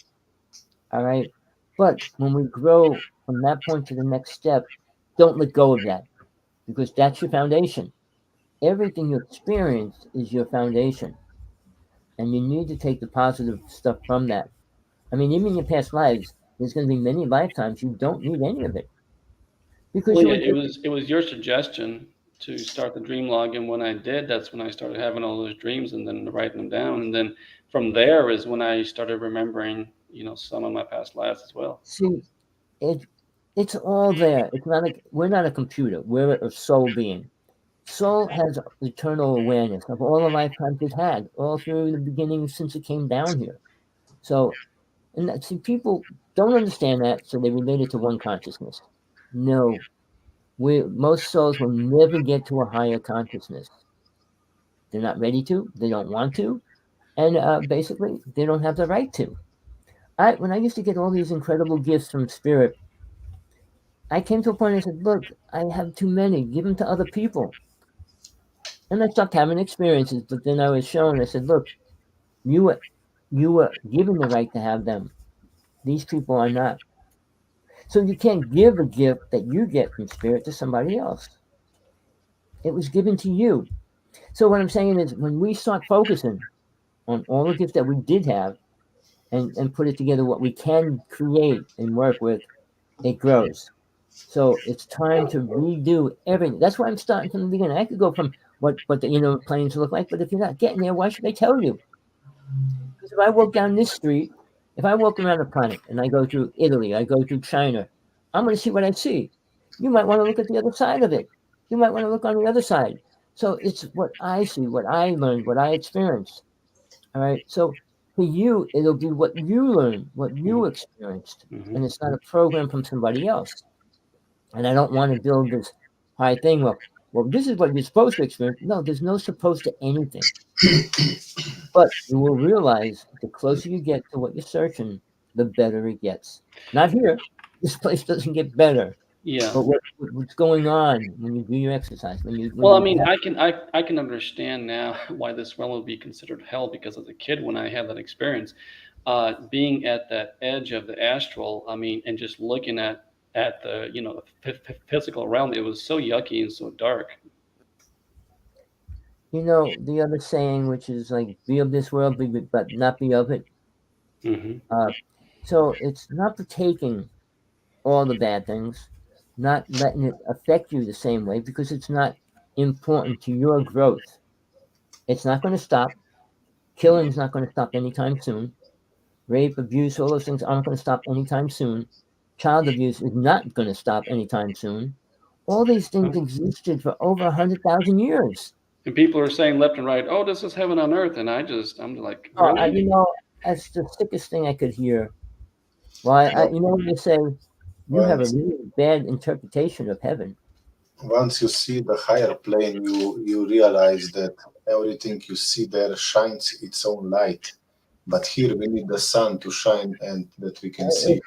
All right, but when we grow from that point to the next step, don't let go of that because that's your foundation. Everything you experience is your foundation, and you need to take the positive stuff from that. I mean, even in your past lives, there's going to be many lifetimes you don't need any of it because Well, you yeah, were just it was your suggestion to start the dream log, and when I did, that's when I started having all those dreams and then writing them down, and then from there is when I started remembering, some of my past lives as well. see it. It's all there. It's not like we're not a computer. We're a soul being. Soul has eternal awareness of all the lifetimes it had, all through the beginning since it came down here. So, and that, see, people don't understand that, so they relate it to one consciousness. No, most souls will never get to a higher consciousness. They're not ready to. They don't want to, and basically, they don't have the right to. When I used to get all these incredible gifts from spirit, I came to a point. I said, "Look, I have too many. Give them to other people." And I stopped having experiences. But then I was shown. I said, "Look, you were given the right to have them. These people are not. So you can't give a gift that you get from spirit to somebody else. It was given to you. So what I'm saying is, when we start focusing on all the gifts that we did have, and put it together what we can create and work with, it grows. So it's time to redo everything. That's why I'm starting from the beginning. I could go from what the planes look like, but if you're not getting there, why should I tell you? Because if I walk down this street, if I walk around the planet and I go through Italy, I go through China, I'm going to see what I see. You might want to look at the other side of it. You might want to look on the other side. So it's what I see, what I learned, what I experienced. All right. So for you, it'll be what you learned, what you Hmm. experienced, Hmm. and it's not a program from somebody else. And I don't want to build this high thing. Well, this is what you're supposed to experience. No, there's no supposed to anything. But you will realize the closer you get to what you're searching, the better it gets. Not here. This place doesn't get better. Yeah. But what's going on when you do your exercise, when Well, I you mean, have I can understand now why this realm would be considered hell because as a kid, when I had that experience, being at that edge of the astral, I mean, and just looking at the the physical realm, it was so yucky and so dark. the other saying, which is like, be of this world, but not be of it. Hmm. Uh, so it's not partaking all the bad things, not letting it affect you the same way because it's not important to your growth. It's not going to stop. Killing's not going to stop anytime soon. Rape, abuse, all those things aren't going to stop anytime soon. Child abuse is not going to stop anytime soon. All these things existed for over 100,000 years. And people are saying left and right, "Oh, this is heaven on earth," and I'm like, Oh, really? that's the sickest thing I could hear. Why, But when they say you have a once really bad interpretation of heaven. once you see the higher plane, you realize that everything you see there shines its own light. But here we need the sun to shine and that we can see.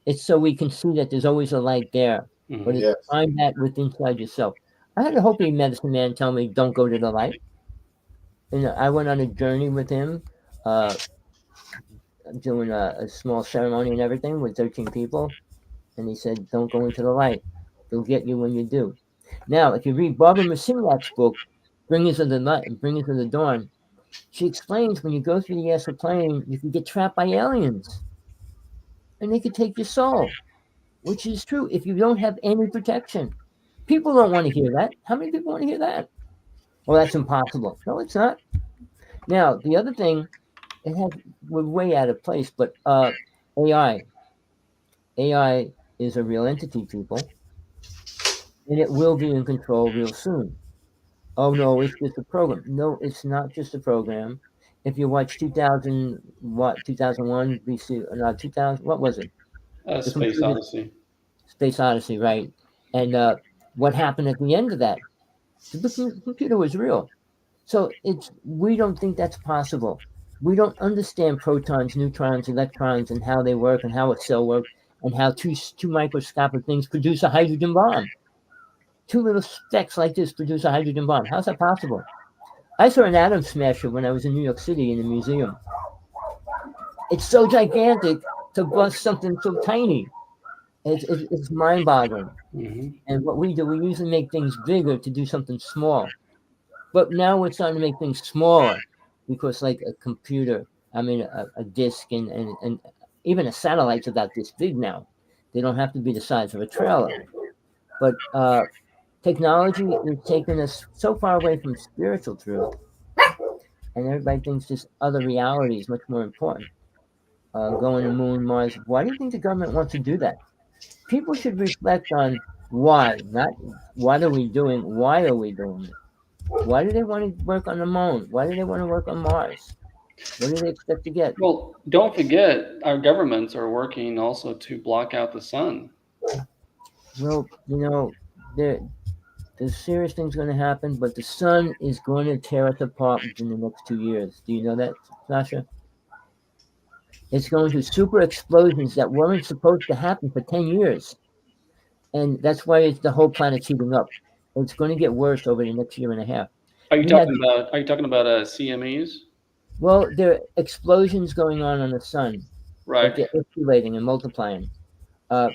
It's so we can see that there's always a light there, but Hmm. it's Yes. find that within inside yourself. I had a Hopi medicine man tell me, "Don't go to the light." And I went on a journey with him, uh, doing a small ceremony and everything with 13 people. And he said, "Don't go into the light. They'll get you when you do." Now, if you read Barbara Masiniak's book, Bringers of the Night, Bringers of the Dawn, she explains when you go through the astral plane, you can get trapped by aliens and they could take your soul, which is true if you don't have any protection. People don't want to hear that. How many people want to hear that? Well, that's impossible. No, it's not. Now, the other thing, we're way out of place, but AI. AI is a real entity, people, and it will be in control real soon. Oh no, it's just a program. No, it's not just a program. If you watch 2000, what 2001 BC, not 2000, what was it? The Space computer Odyssey. Space Odyssey, right? And what happened at the end of that? The computer was real. So we don't think that's possible. We don't understand protons, neutrons, electrons, and how they work, and how a cell works, and how two microscopic things produce a hydrogen bomb. Two little specks like this produce a hydrogen bomb. How's that possible? I saw an atom smasher when I was in New York City in a museum. It's so gigantic to bust something so tiny. It's mind-boggling. Hmm. And what we do, we usually make things bigger to do something small. But now we're starting to make things smaller because, like a computer, I mean, a disk and even a satellite's about this big now. They don't have to be the size of a trailer. But technology is taking us so far away from spiritual truth, and everybody thinks this other reality is much more important. Going to moon, Mars. Why do you think the government wants to do that? People should reflect on why, not what are we doing, why are we doing it? Why do they want to work on the moon? Why do they want to work on Mars? What do they expect to get? Well, don't forget, our governments are working also to block out the sun. Well, there's serious things going to happen, but the sun is going to tear us apart within the next 2 years. Do you know that, Sasha? It's going to super explosions that weren't supposed to happen for 10 years. And that's why the whole planet's heating up. It's going to get worse over the next year and a half. Are you We had, talking about? Are you talking about CMEs? well, there are explosions going on the sun, Right. like they're accumulating and multiplying. Uh,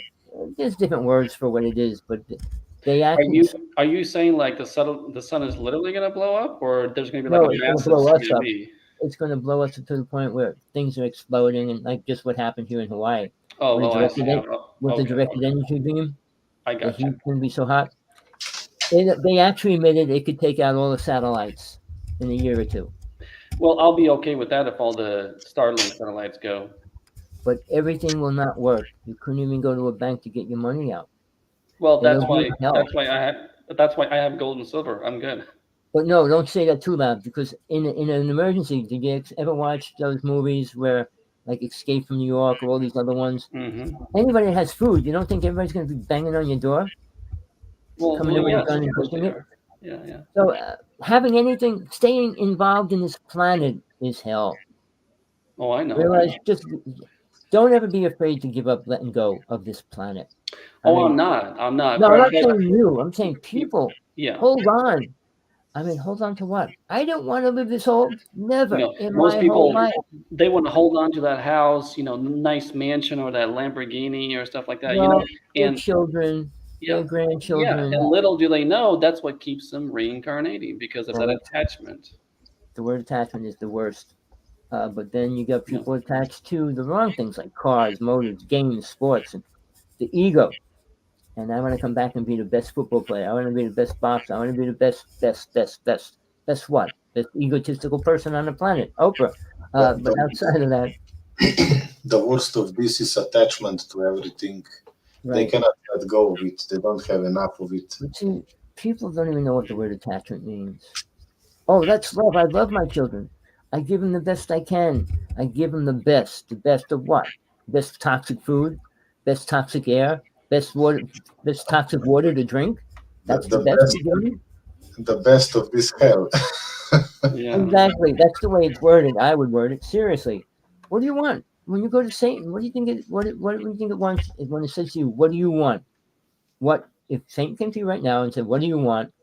there's different words for what it is, but they Are actually, you saying like the sun is literally going to blow up, or there's going to be like no, a it's going to massive blow us up. CME? It's going to blow us to the point where things are exploding, and like just what happened here in Hawaii Oh, with oh, I see. Oh, the okay, directed energy beam. I The got you. heat's going to be so hot. They actually admitted it could take out all the satellites in a year or two, Well, I'll be okay with that if all the Starlink satellites go. but everything will not work. You couldn't even go to a bank to get your money out. Well, It'll be hell. that's why I have gold and silver. I'm good. But no, don't say that too loud because in an emergency, did you ever watch those movies where like Escape from New York or all these other ones? Hmm. Anybody that has food, you don't think everybody's going to be banging on your door, coming in with a Yes, gun of and course taking they it? are. Yeah, yeah. So staying involved in this planet is hell. Oh, I know. Realize, just don't ever be afraid to give up, letting go of this planet. I Oh, mean, I'm not. I'm not. no, I'm not But saying you. I'm saying you, people. yeah. Hold on. I mean, hold on to what? I don't want to live this old. Never in Most my whole people life. they want to hold on to that house, nice mansion or that Lamborghini or stuff like that. Well, their And children, yeah, their yeah. grandchildren. And little do they know that's what keeps them reincarnating because of that Well, attachment. the word attachment is the worst. But then you got Yeah. people attached to the wrong things like cars, motors, games, sports, and the ego. And I want to come back and be the best football player. I want to be the best boxer. I want to be the best what? Best egotistical person on the planet, Oprah. The, But the, outside of that, the worst of this is attachment to everything. They right. cannot let go of it. They don't have enough of it. But see, people don't even know what the word attachment means. Oh, that's love. I love my children. I give them the best I can. I give them the best. The best of what? Best toxic food, best toxic air, best water, best toxic water to drink. The, That's the the best best you give me? the best of this hell. Yeah. Exactly. That's the way it's worded. I would word it seriously. What do you want when you go to Satan? What do you think? What do you think it wants when it says to you? What do you want? What if Satan came to you right now and said, "What do you want?"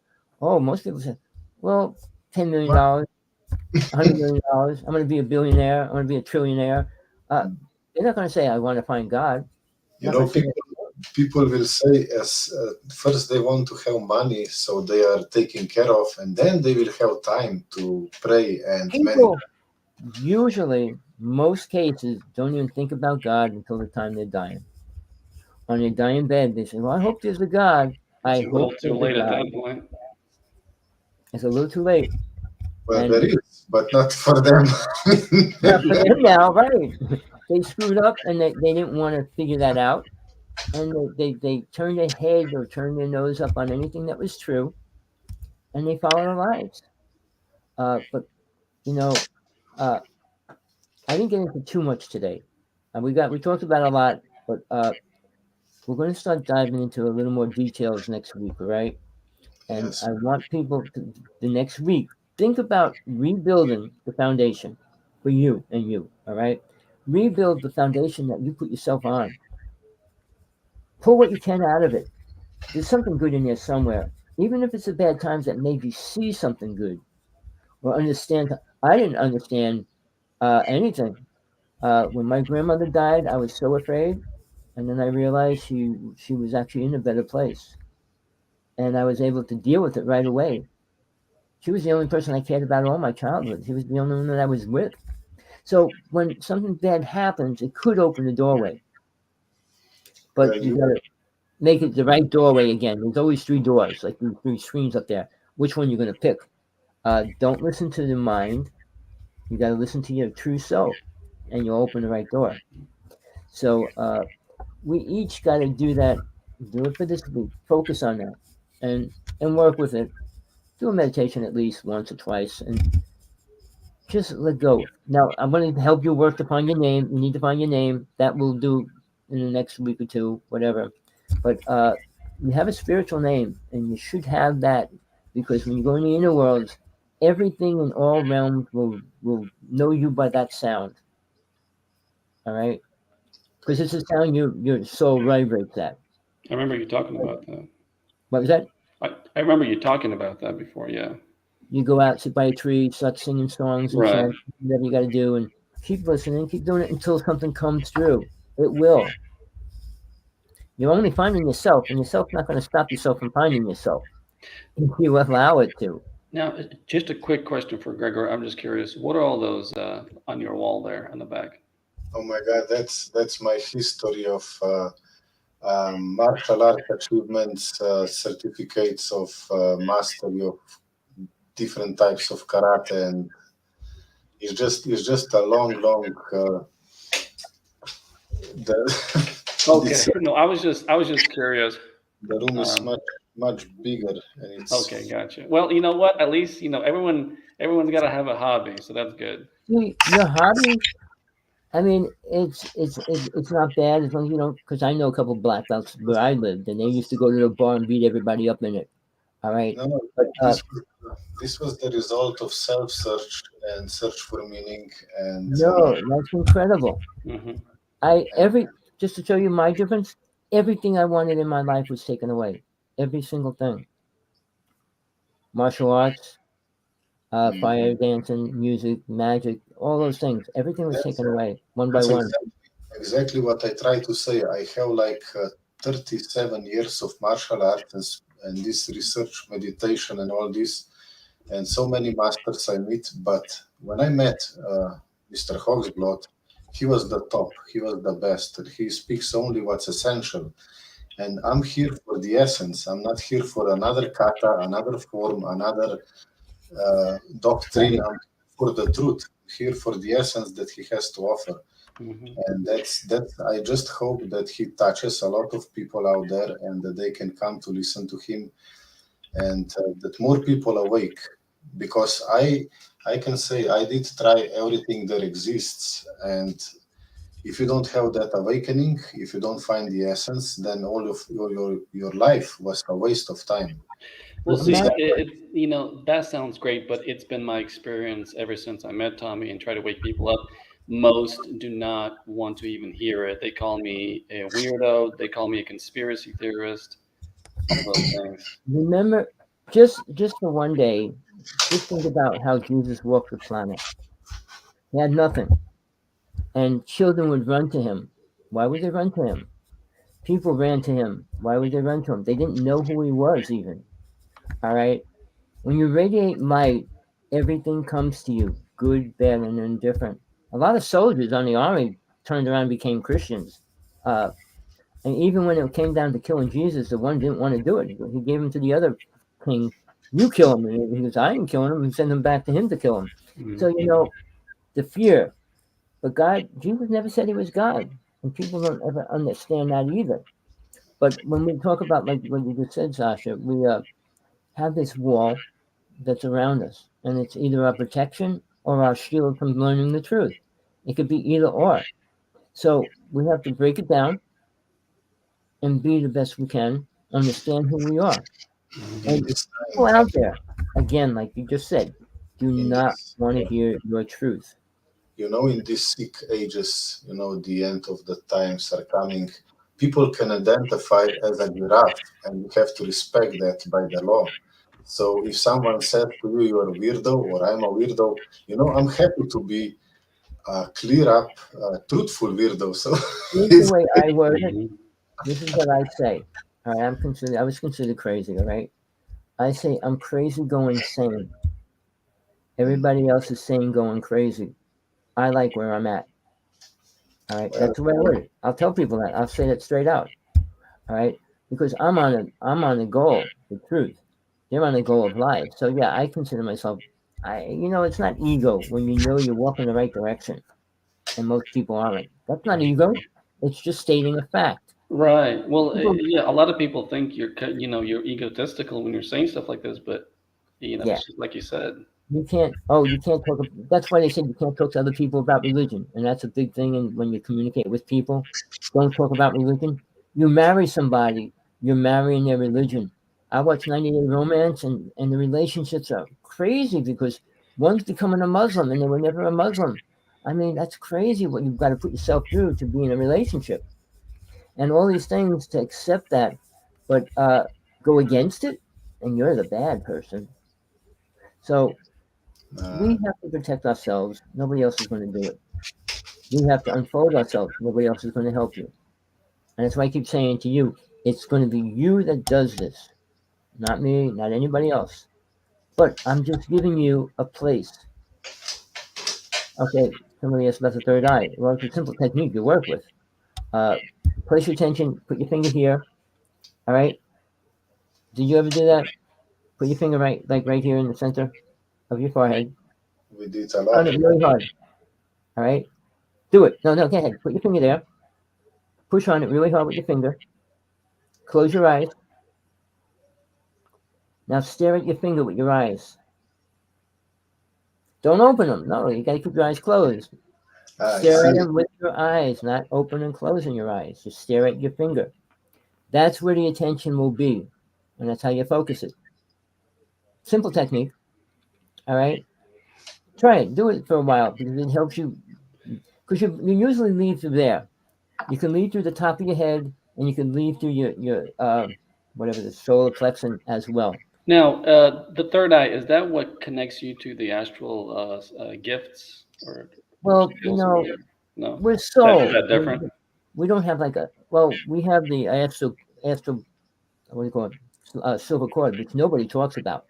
Oh, most people say, "Well, $10 million, $100 million. I'm going to be a billionaire. I'm going to be a trillionaire." They're not going to say, "I want to find God." You They're not know, going to say people will say as first they want to have money, so they are taken care of, and then they will have time to pray and meditate. people. Usually, most cases don't even think about God until the time they're dying. On their dying bed, they say, "Well, I hope there's a God. I It's a little hope too for the late at God. that point. It's a little too late. Well, And there is, but not for them. not for them now, right? They screwed up and they didn't want to figure that out. And they turned their head or turned their nose up on anything that was true. And they followed their lives. But, you know, uh, I didn't get into too much today. We talked about a lot, but we're going to start diving into a little more details next week, all right? And Yes, I want people to, the next week, think about rebuilding the foundation for you and you, all right? Rebuild the foundation that you put yourself on. Pull what you can out of it. There's something good in there somewhere. Even if it's the bad times that made you see something good or understand. I didn't understand anything. When my grandmother died, I was so afraid, and then I realized she was actually in a better place, and I was able to deal with it right away. She was the only person I cared about all my childhood. She was the only one that I was with. So when something bad happens, it could open the doorway, but well, you you gotta make it the right doorway again. There's always three doors, like these three screens up there. Which one you're gonna pick? Don't listen to the mind. You gotta listen to your true self, and you'll open the right door. So we each got to do that. Do it for this week. Focus on that, and work with it. Do a meditation at least once or twice, and just let go. Now I'm going to help you work to find your name. You need to find your name. That will do in the next week or two, whatever. But you have a spiritual name, and you should have that because when you go in the inner worlds, everything in all realms will know you by that sound. All right, because okay? it's a sound your soul vibrates at. I remember you talking about that. What was that? I remember you talking about that before. Yeah. You go out, sit by a tree, start singing songs and Right. chant, whatever you got to do, and keep listening, keep doing it until something comes through. It will. You're only finding yourself, and yourself's not going to stop yourself from finding yourself if you allow it to. Now, just a quick question for Gregor. I'm just curious. What are all those on your wall there on the back? Oh my God, that's my history of martial art achievements, certificates of mastery of different types of karate, and it's just a long. The Okay. this, No, I was just curious. the room is Um, much bigger, and okay, it's gotcha. Well, you know what? At least everyone's got to have a hobby, so that's good. See, your hobby, I mean, it's not bad as long as you don't, because I know a couple black belts where I lived, and they used to go to the bar and beat everybody up in it. All right, no. but This was the result of self search and search for meaning, and no, that's incredible. Hmm. I every just to show you my difference, everything I wanted in my life was taken away. Every single thing. Martial arts, fire dancing, music, magic, all those things. Everything was that's taken away one by that's one. exactly what I try to say. I have like 37 years of martial arts and this research, meditation, and all this, and so many masters I meet. But when I met Mr. Hawksblood, he was the top. He was the best. He speaks only what's essential. And I'm here for the essence. I'm not here for another kata, another form, another doctrine. I'm for the truth. Here for the essence that he has to offer. Hmm. And that's I just hope that he touches a lot of people out there and that they can come to listen to him and that more people awake because I can say I did try everything that exists, and if you don't have that awakening, if you don't find the essence, then all of your life was a waste of time. Well, What is see, Imagine, that? that sounds great, but it's been my experience ever since I met Tommy and try to wake people up. Most do not want to even hear it. They call me a weirdo. They call me a conspiracy theorist. All those things. remember, just for one day, just think about how Jesus walked the planet. He had nothing, and children would run to him. Why would they run to him? People ran to him. Why would they run to him? They didn't know who he was even. All right. When you radiate light, everything comes to you, good, bad, and indifferent. A lot of soldiers on the army turned around and became Christians. Uh, And even when it came down to killing Jesus, the one didn't want to do it. He gave him to the other king. You kill him. And he goes, I ain't killing him. And send him back to him to kill him. So, the fear. But God, Jesus never said he was God. And people don't ever understand that either. But when we talk about, like what you just said, Sasha, we have this wall that's around us. And it's either our protection or our shield from learning the truth. It could be either or. So we have to break it down and be the best we can, understand who we are. In And this people time, out there, again, like you just said, do in not this, want to hear your truth. in these sick ages, the end of the times are coming. People can identify as a giraffe, and you have to respect that by the law. So if someone says to you, you're a weirdo or I'm a weirdo, I'm happy to be a clear up, truthful weirdo. So Here's the it's way I word it. Mhm. This is what I say. All right, I was considered crazy. All right, I say I'm crazy going sane. Everybody else is sane going crazy. I like where I'm at. All right, well, that's the way I word it. I'll tell people that. I'll say that straight out. All right, because I'm on a goal, the truth. They're on a goal of life. So yeah, I consider myself. It's not ego when you know you're walking the right direction, and most people aren't. That's not ego. It's just stating a fact. Right. Well, People, yeah, a lot of people think you're egotistical when you're saying stuff like this, but yeah, it's just like you said. you can't. Oh, you can't talk. That's why they said you can't talk to other people about religion, and that's a big thing. And when you communicate with people, don't talk about religion. You marry somebody, you're marrying their religion. I watch 90 Day Romance, and the relationships are crazy because one's becoming a Muslim, and they were never a Muslim. I mean, that's crazy what you've got to put yourself through to be in a relationship, and all these things to accept that, but go against it, and you're the bad person. So uh, we have to protect ourselves. Nobody else is going to do it. We have to unfold ourselves. Nobody else is going to help you. And that's why I keep saying to you, it's going to be you that does this, not me, not anybody else. But I'm just giving you a place. Okay, somebody asked about the third eye. Well, it's a simple technique you work with. Uh, place your attention, put your finger here. All right. Did you ever do that? Put your finger right here in the center of your forehead. we did a On lot. it really hard. All right. Do it. No, no, go ahead. Put your finger there. Push on it really hard with your finger. Close your eyes. Now stare at your finger with your eyes. Don't open them. No, you got to keep your eyes closed. I Stare at see. them with your eyes, not open and closing your eyes. Just stare at your finger. That's where the attention will be, and that's how you focus it. Simple technique. All right. Try it. Do it for a while because it helps you. Because you usually lead through there. You can lead through the top of your head, and you can lead through your whatever the solar plexus as well. Now, the third eye, is that what connects you to the astral gifts or Well, skills? No, we're is soul. that different? We don't have like a. Well, we have the astral. What do you call it? Silver cord, which nobody talks about.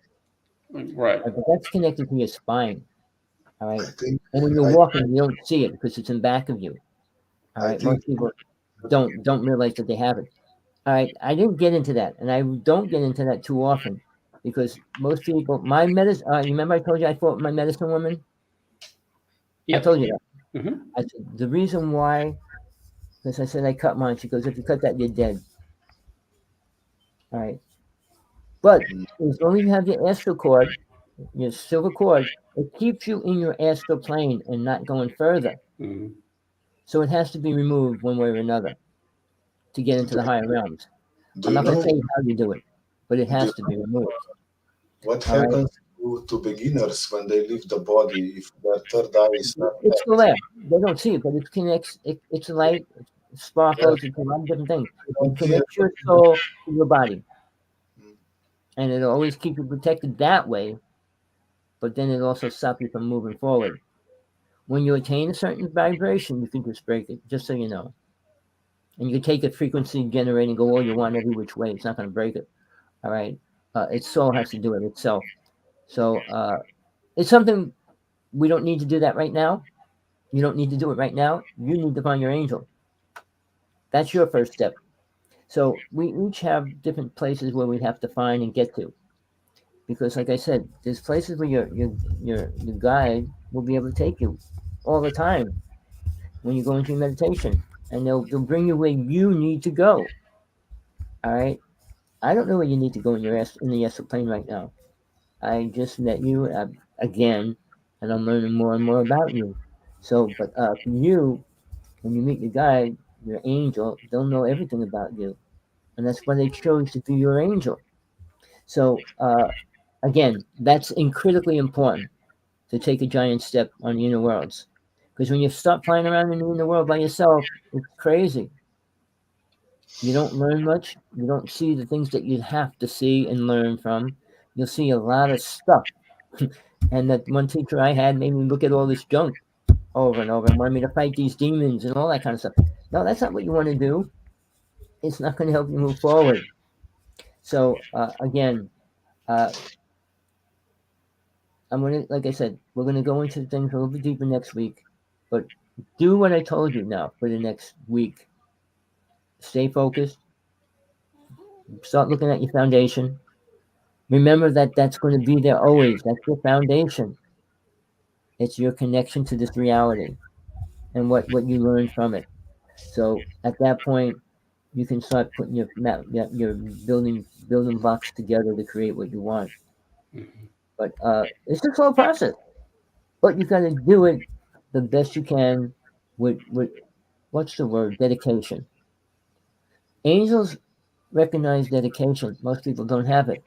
Right. But that's connected to your spine. All I right. think And when you're I walking, you don't see it because it's in back of you. All I right. think Most people don't realize that they have it. All right. I didn't get into that, and I don't get into that too often because most people, my medicine. You remember I told you I fought my medicine woman. I Yep. told you that. Hmm. I said the reason why, because I said I cut mine. She goes, if you cut that, you're dead. All right. But mm, as long as you have your astral cord, your silver cord, it keeps you in your astral plane and not going further. Hmm. So it has to be removed one way or another to get into the do, higher realms. do I'm you not going to know tell you how you do it, but it do you has to be removed. what All right. happens to beginners when they leave the body if their third eye is not It's still packed? there. They don't see it, but it connects. It's light, it Yeah, sparkles, it's a lot of different things. they It don't care. connects your soul to your body, Mm, and it'll always keep you protected that way, but then it'll also stop you from moving forward. When you attain a certain vibration, you can just break it, just so you know. And you can take a frequency generating, go all you want every which way. It's not going to break it. All right. Its soul has to do it itself. So it's something we don't need to do that right now. You don't need to do it right now. You need to find your angel. That's your first step. So we each have different places where we have to find and get to. Because, like I said, there's places where your guide will be able to take you all the time when you go into meditation, and they'll bring you where you need to go. All right. I don't know where you need to go in the astral plane right now. I just met you again, and I'm learning more and more about you. So, but for you, when you meet your guide, your angel, they'll know everything about you, and that's why they chose to be your angel. So, again, that's critically important to take a giant step on the inner worlds, because when you start flying around in the inner world by yourself, it's crazy. You don't learn much. You don't see the things that you have to see and learn from. You'll see a lot of stuff. And that one teacher I had made me look at all this junk over and over and wanted me to fight these demons and all that kind of stuff. No, that's not what you want to do. It's not going to help you move forward. So again, uh, I'm gonna, like I said, we're gonna go into things a little bit deeper next week. But do what I told you now for the next week. Stay focused. Start looking at your foundation. Remember that that's going to be there always. That's your foundation. It's your connection to this reality and what you learn from it. So at that point, you can start putting your building blocks together to create what you want. Mhm. But it's a slow process. But you got to do it the best you can with what's the word, dedication. Angels recognize dedication. Most people don't have it.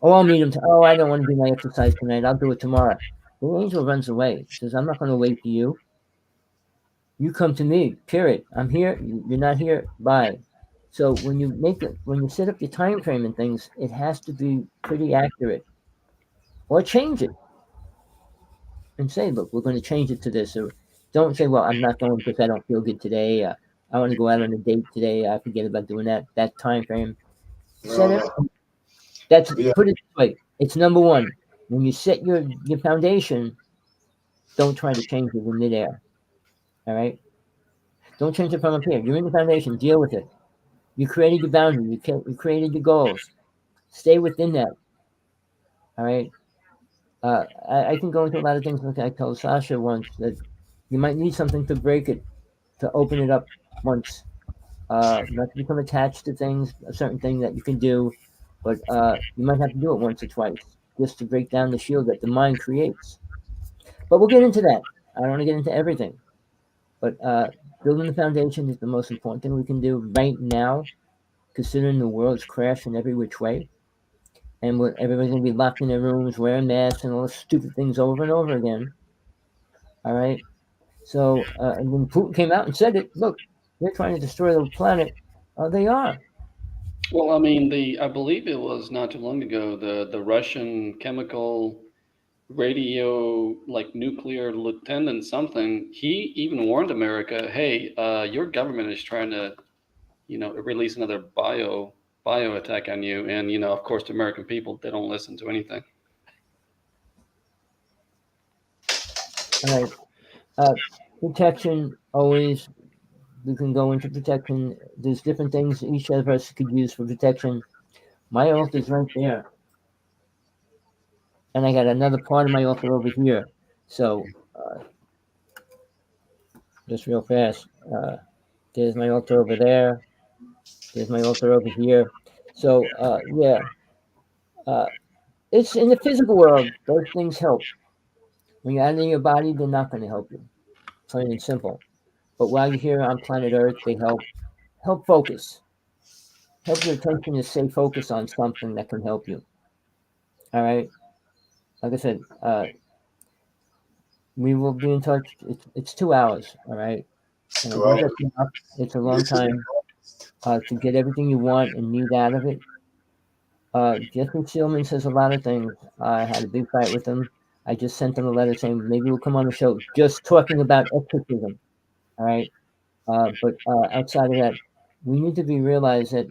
Oh, I'll meet him. Oh, I don't want to do my exercise tonight. I'll do it tomorrow. The angel runs away. Says, I'm not going to wait for you. You come to me. Period. I'm here. You're not here. Bye. So when you set up your time frame and things, it has to be pretty accurate. Or change it and say, look, we're going to change it to this. Or don't say, well, I'm not going because I don't feel good today. I want to go out on a date today. I forget about doing that time frame. No, Set it. no. That's We are, put it this way. It's number one. When you set your foundation, don't try to change it in midair. All right. Don't change it from up here. You're in the foundation. Deal with it. You created your boundary. You created your goals. Stay within that. All right. I can go into a lot of things. Like I told Sasha once that you might need something to break it, to open it up once. Not to become attached to things, a certain thing that you can do, but you might have to do it once or twice just to break down the shield that the mind creates. But we'll get into that. I don't want to get into everything. But building the foundation is the most important thing we can do right now, considering the world's crashing every which way. And everybody's going to be locked in their rooms, wearing masks, and all those stupid things over and over again. All right. So, and when Putin came out and said it, look, they're trying to destroy the planet. They are. Well, I mean, I believe it was not too long ago, the Russian chemical radio, like nuclear lieutenant something, he even warned America, hey, your government is trying to, release another bio attack on you. And, of course, the American people, they don't listen to anything. All right. Uh, protection, always, we can go into protection. There's different things each of us could use for protection. My altar is right there. And I got another part of my altar over here. So, just real fast. There's my altar over there. There's my altar over here. So, yeah. Uh, it's in the physical world, those things help. When you're out in your body, they're not going to help you. Plain and simple. But while you're here on planet Earth, they help. Help focus. Help your attention to stay focused on something that can help you. All right. Like I said, we will be in touch. It's 2 hours. All right. it's And I two think hours. that's enough. It's a long This is time to get everything you want and need out of it. Jeffrey Seelman says a lot of things. I had a big fight with him. I just sent him a letter saying maybe we'll come on the show just talking about exorcism. All right. But outside of that, we need to be realized that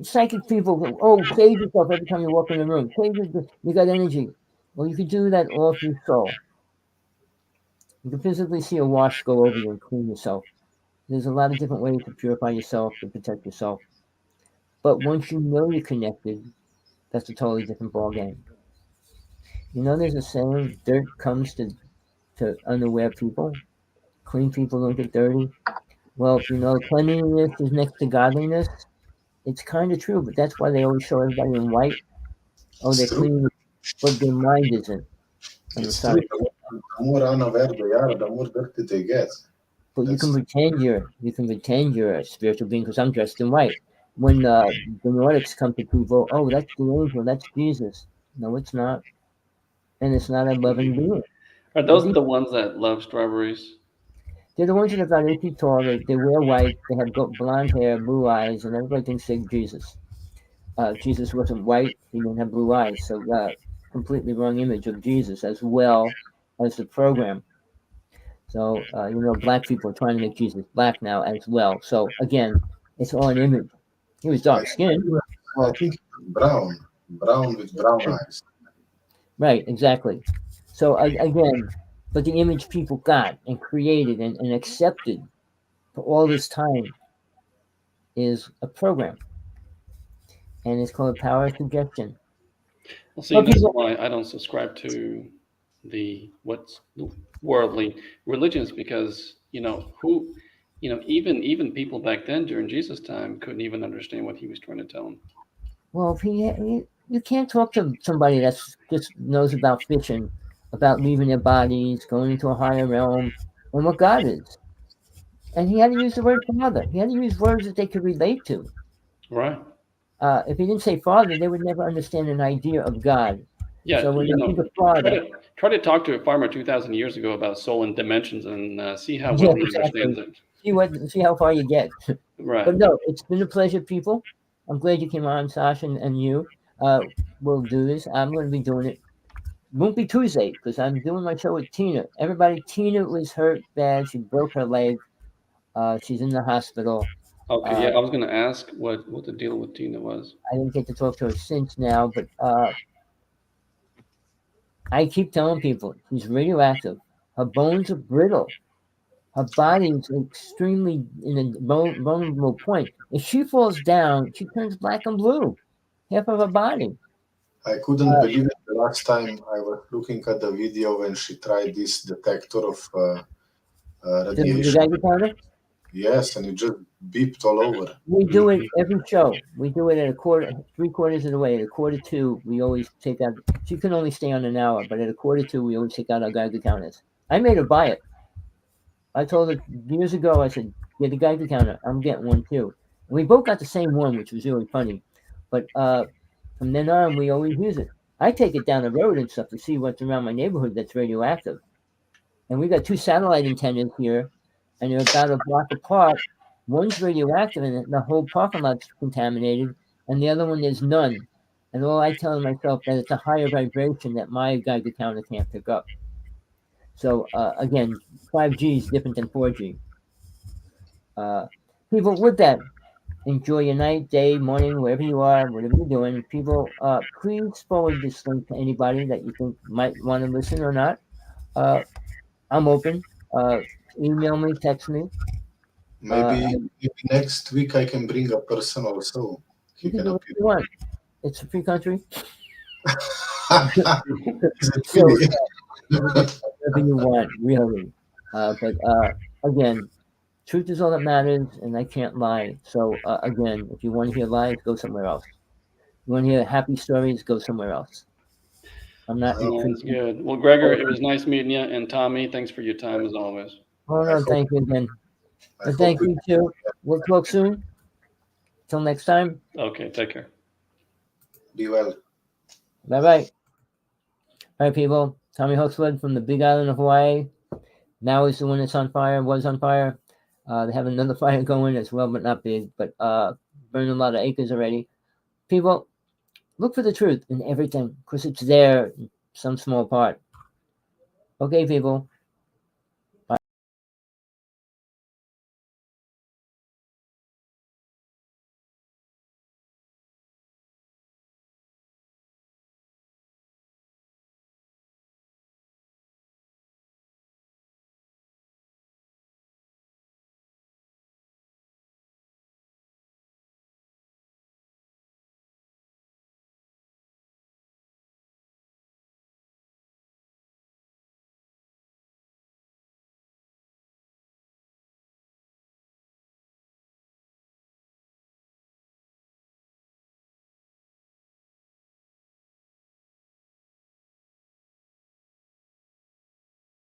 psychic people go, oh, save yourself every time you walk in the room. You got energy. Well, you could do that all through soul. You can physically see a wash go over you and clean yourself. There's a lot of different ways to purify yourself, to protect yourself. But once you know you're connected, that's a totally different ballgame. You know, there's a saying, dirt comes to unaware people. Clean people don't get dirty. Well, if you know cleanliness is next to godliness, it's kind of true, but that's why they always show everybody in white. Oh, It's they're true. clean, but their mind isn't. I'm It's true. sorry. The more unaware they are, the more dirty they get. But you can That's pretend you're a spiritual being because I'm dressed in white. When the Nordics come to people, oh, that's the angel, that's Jesus. No, it's not, and it's not a loving being. Are But those the ones that love strawberries? they're the ones that are about 8 feet tall. They wear white. They have blonde hair, blue eyes, and everybody thinks they're Jesus. Jesus wasn't white. He didn't have blue eyes. So completely wrong image of Jesus as well as the program. So, black people are trying to make Jesus black now as well. So, again, it's all an image. He was I dark think skinned. I Well, think it's brown with brown eyes. right, exactly. So, again, but the image people got and created and accepted for all this time is a program. And it's called power of suggestion. Well, see, But and that's people, why I don't subscribe to the what's worldly religions because even people back then during Jesus' time couldn't even understand what he was trying to tell them. well, if you can't talk to somebody that's just knows about fishing, about leaving their bodies, going into a higher realm, and what God is. And he had to use the word father. He had to use words that they could relate to. Right. If he didn't say father, they would never understand an idea of God. Yeah, So when they think of father, try to talk to a farmer 2,000 years ago about soul and dimensions and see how yeah, well he exactly. understands it. See how far you get. Right. But no, it's been a pleasure, people. I'm glad you came on, Sasha, and you. We'll do this. I'm going to be doing it. Won't be Tuesday because I'm doing my show with Tina. Everybody, Tina was hurt bad. She broke her leg. She's in the hospital. Okay. Uh, Yeah, I was going to ask what the deal with Tina was. I didn't get to talk to her since now, but I keep telling people she's radioactive. Her bones are brittle. Her body is extremely in a vulnerable point. If she falls down, she turns black and blue. Half of her body. I couldn't believe it the last time I was looking at the video when she tried this detector of The radiation. Geiger counter. Yes, and it just beeped all over. We do it every show. We do it at three quarters of the way. At a quarter two, we always take out. She can only stay on an hour, but at a quarter two, we always take out our Geiger counters. I made her buy it. I told her years ago. I said, "Get a Geiger counter. I'm getting one too." And we both got the same one, which was really funny. But from then on, we always use it. I take it down the road and stuff to see what's around my neighborhood that's radioactive. And we got two satellite antennas here, and they're about a block apart. One's radioactive, and the whole parking lot's contaminated, and the other one there's none. And all I tell myself that it's a higher vibration that my Geiger counter can't pick up. So again, 5G is different than 4G. People, with that, enjoy your night, day, morning, wherever you are, whatever you're doing. People, please forward this link to anybody that you think might want to listen or not. Uh, I'm open. Email me, text me. Maybe next week I can bring a person also. He You can can do what appear. you want. It's a free country. Is it So really? you can do whatever you want, really. But again, truth is all that matters, and I can't lie. So again, if you want to hear lies, go somewhere else. You want to hear happy stories, go somewhere else. I'm not That's increasing. good. Well, Gregor, it was nice meeting you, and Tommy, thanks for your time as always. Oh I no, hope, thank you again. I And hope thank we you too. We'll talk soon. Till next time. Okay, take care. be well. Bye bye. All right, people. Tommy Hawksblood from the Big Island of Hawaii. Now is the one that's on fire. Was on fire. They have another fire going as well, but not big. But burning a lot of acres already. People, look for the truth in everything because it's there in some small part. Okay, people.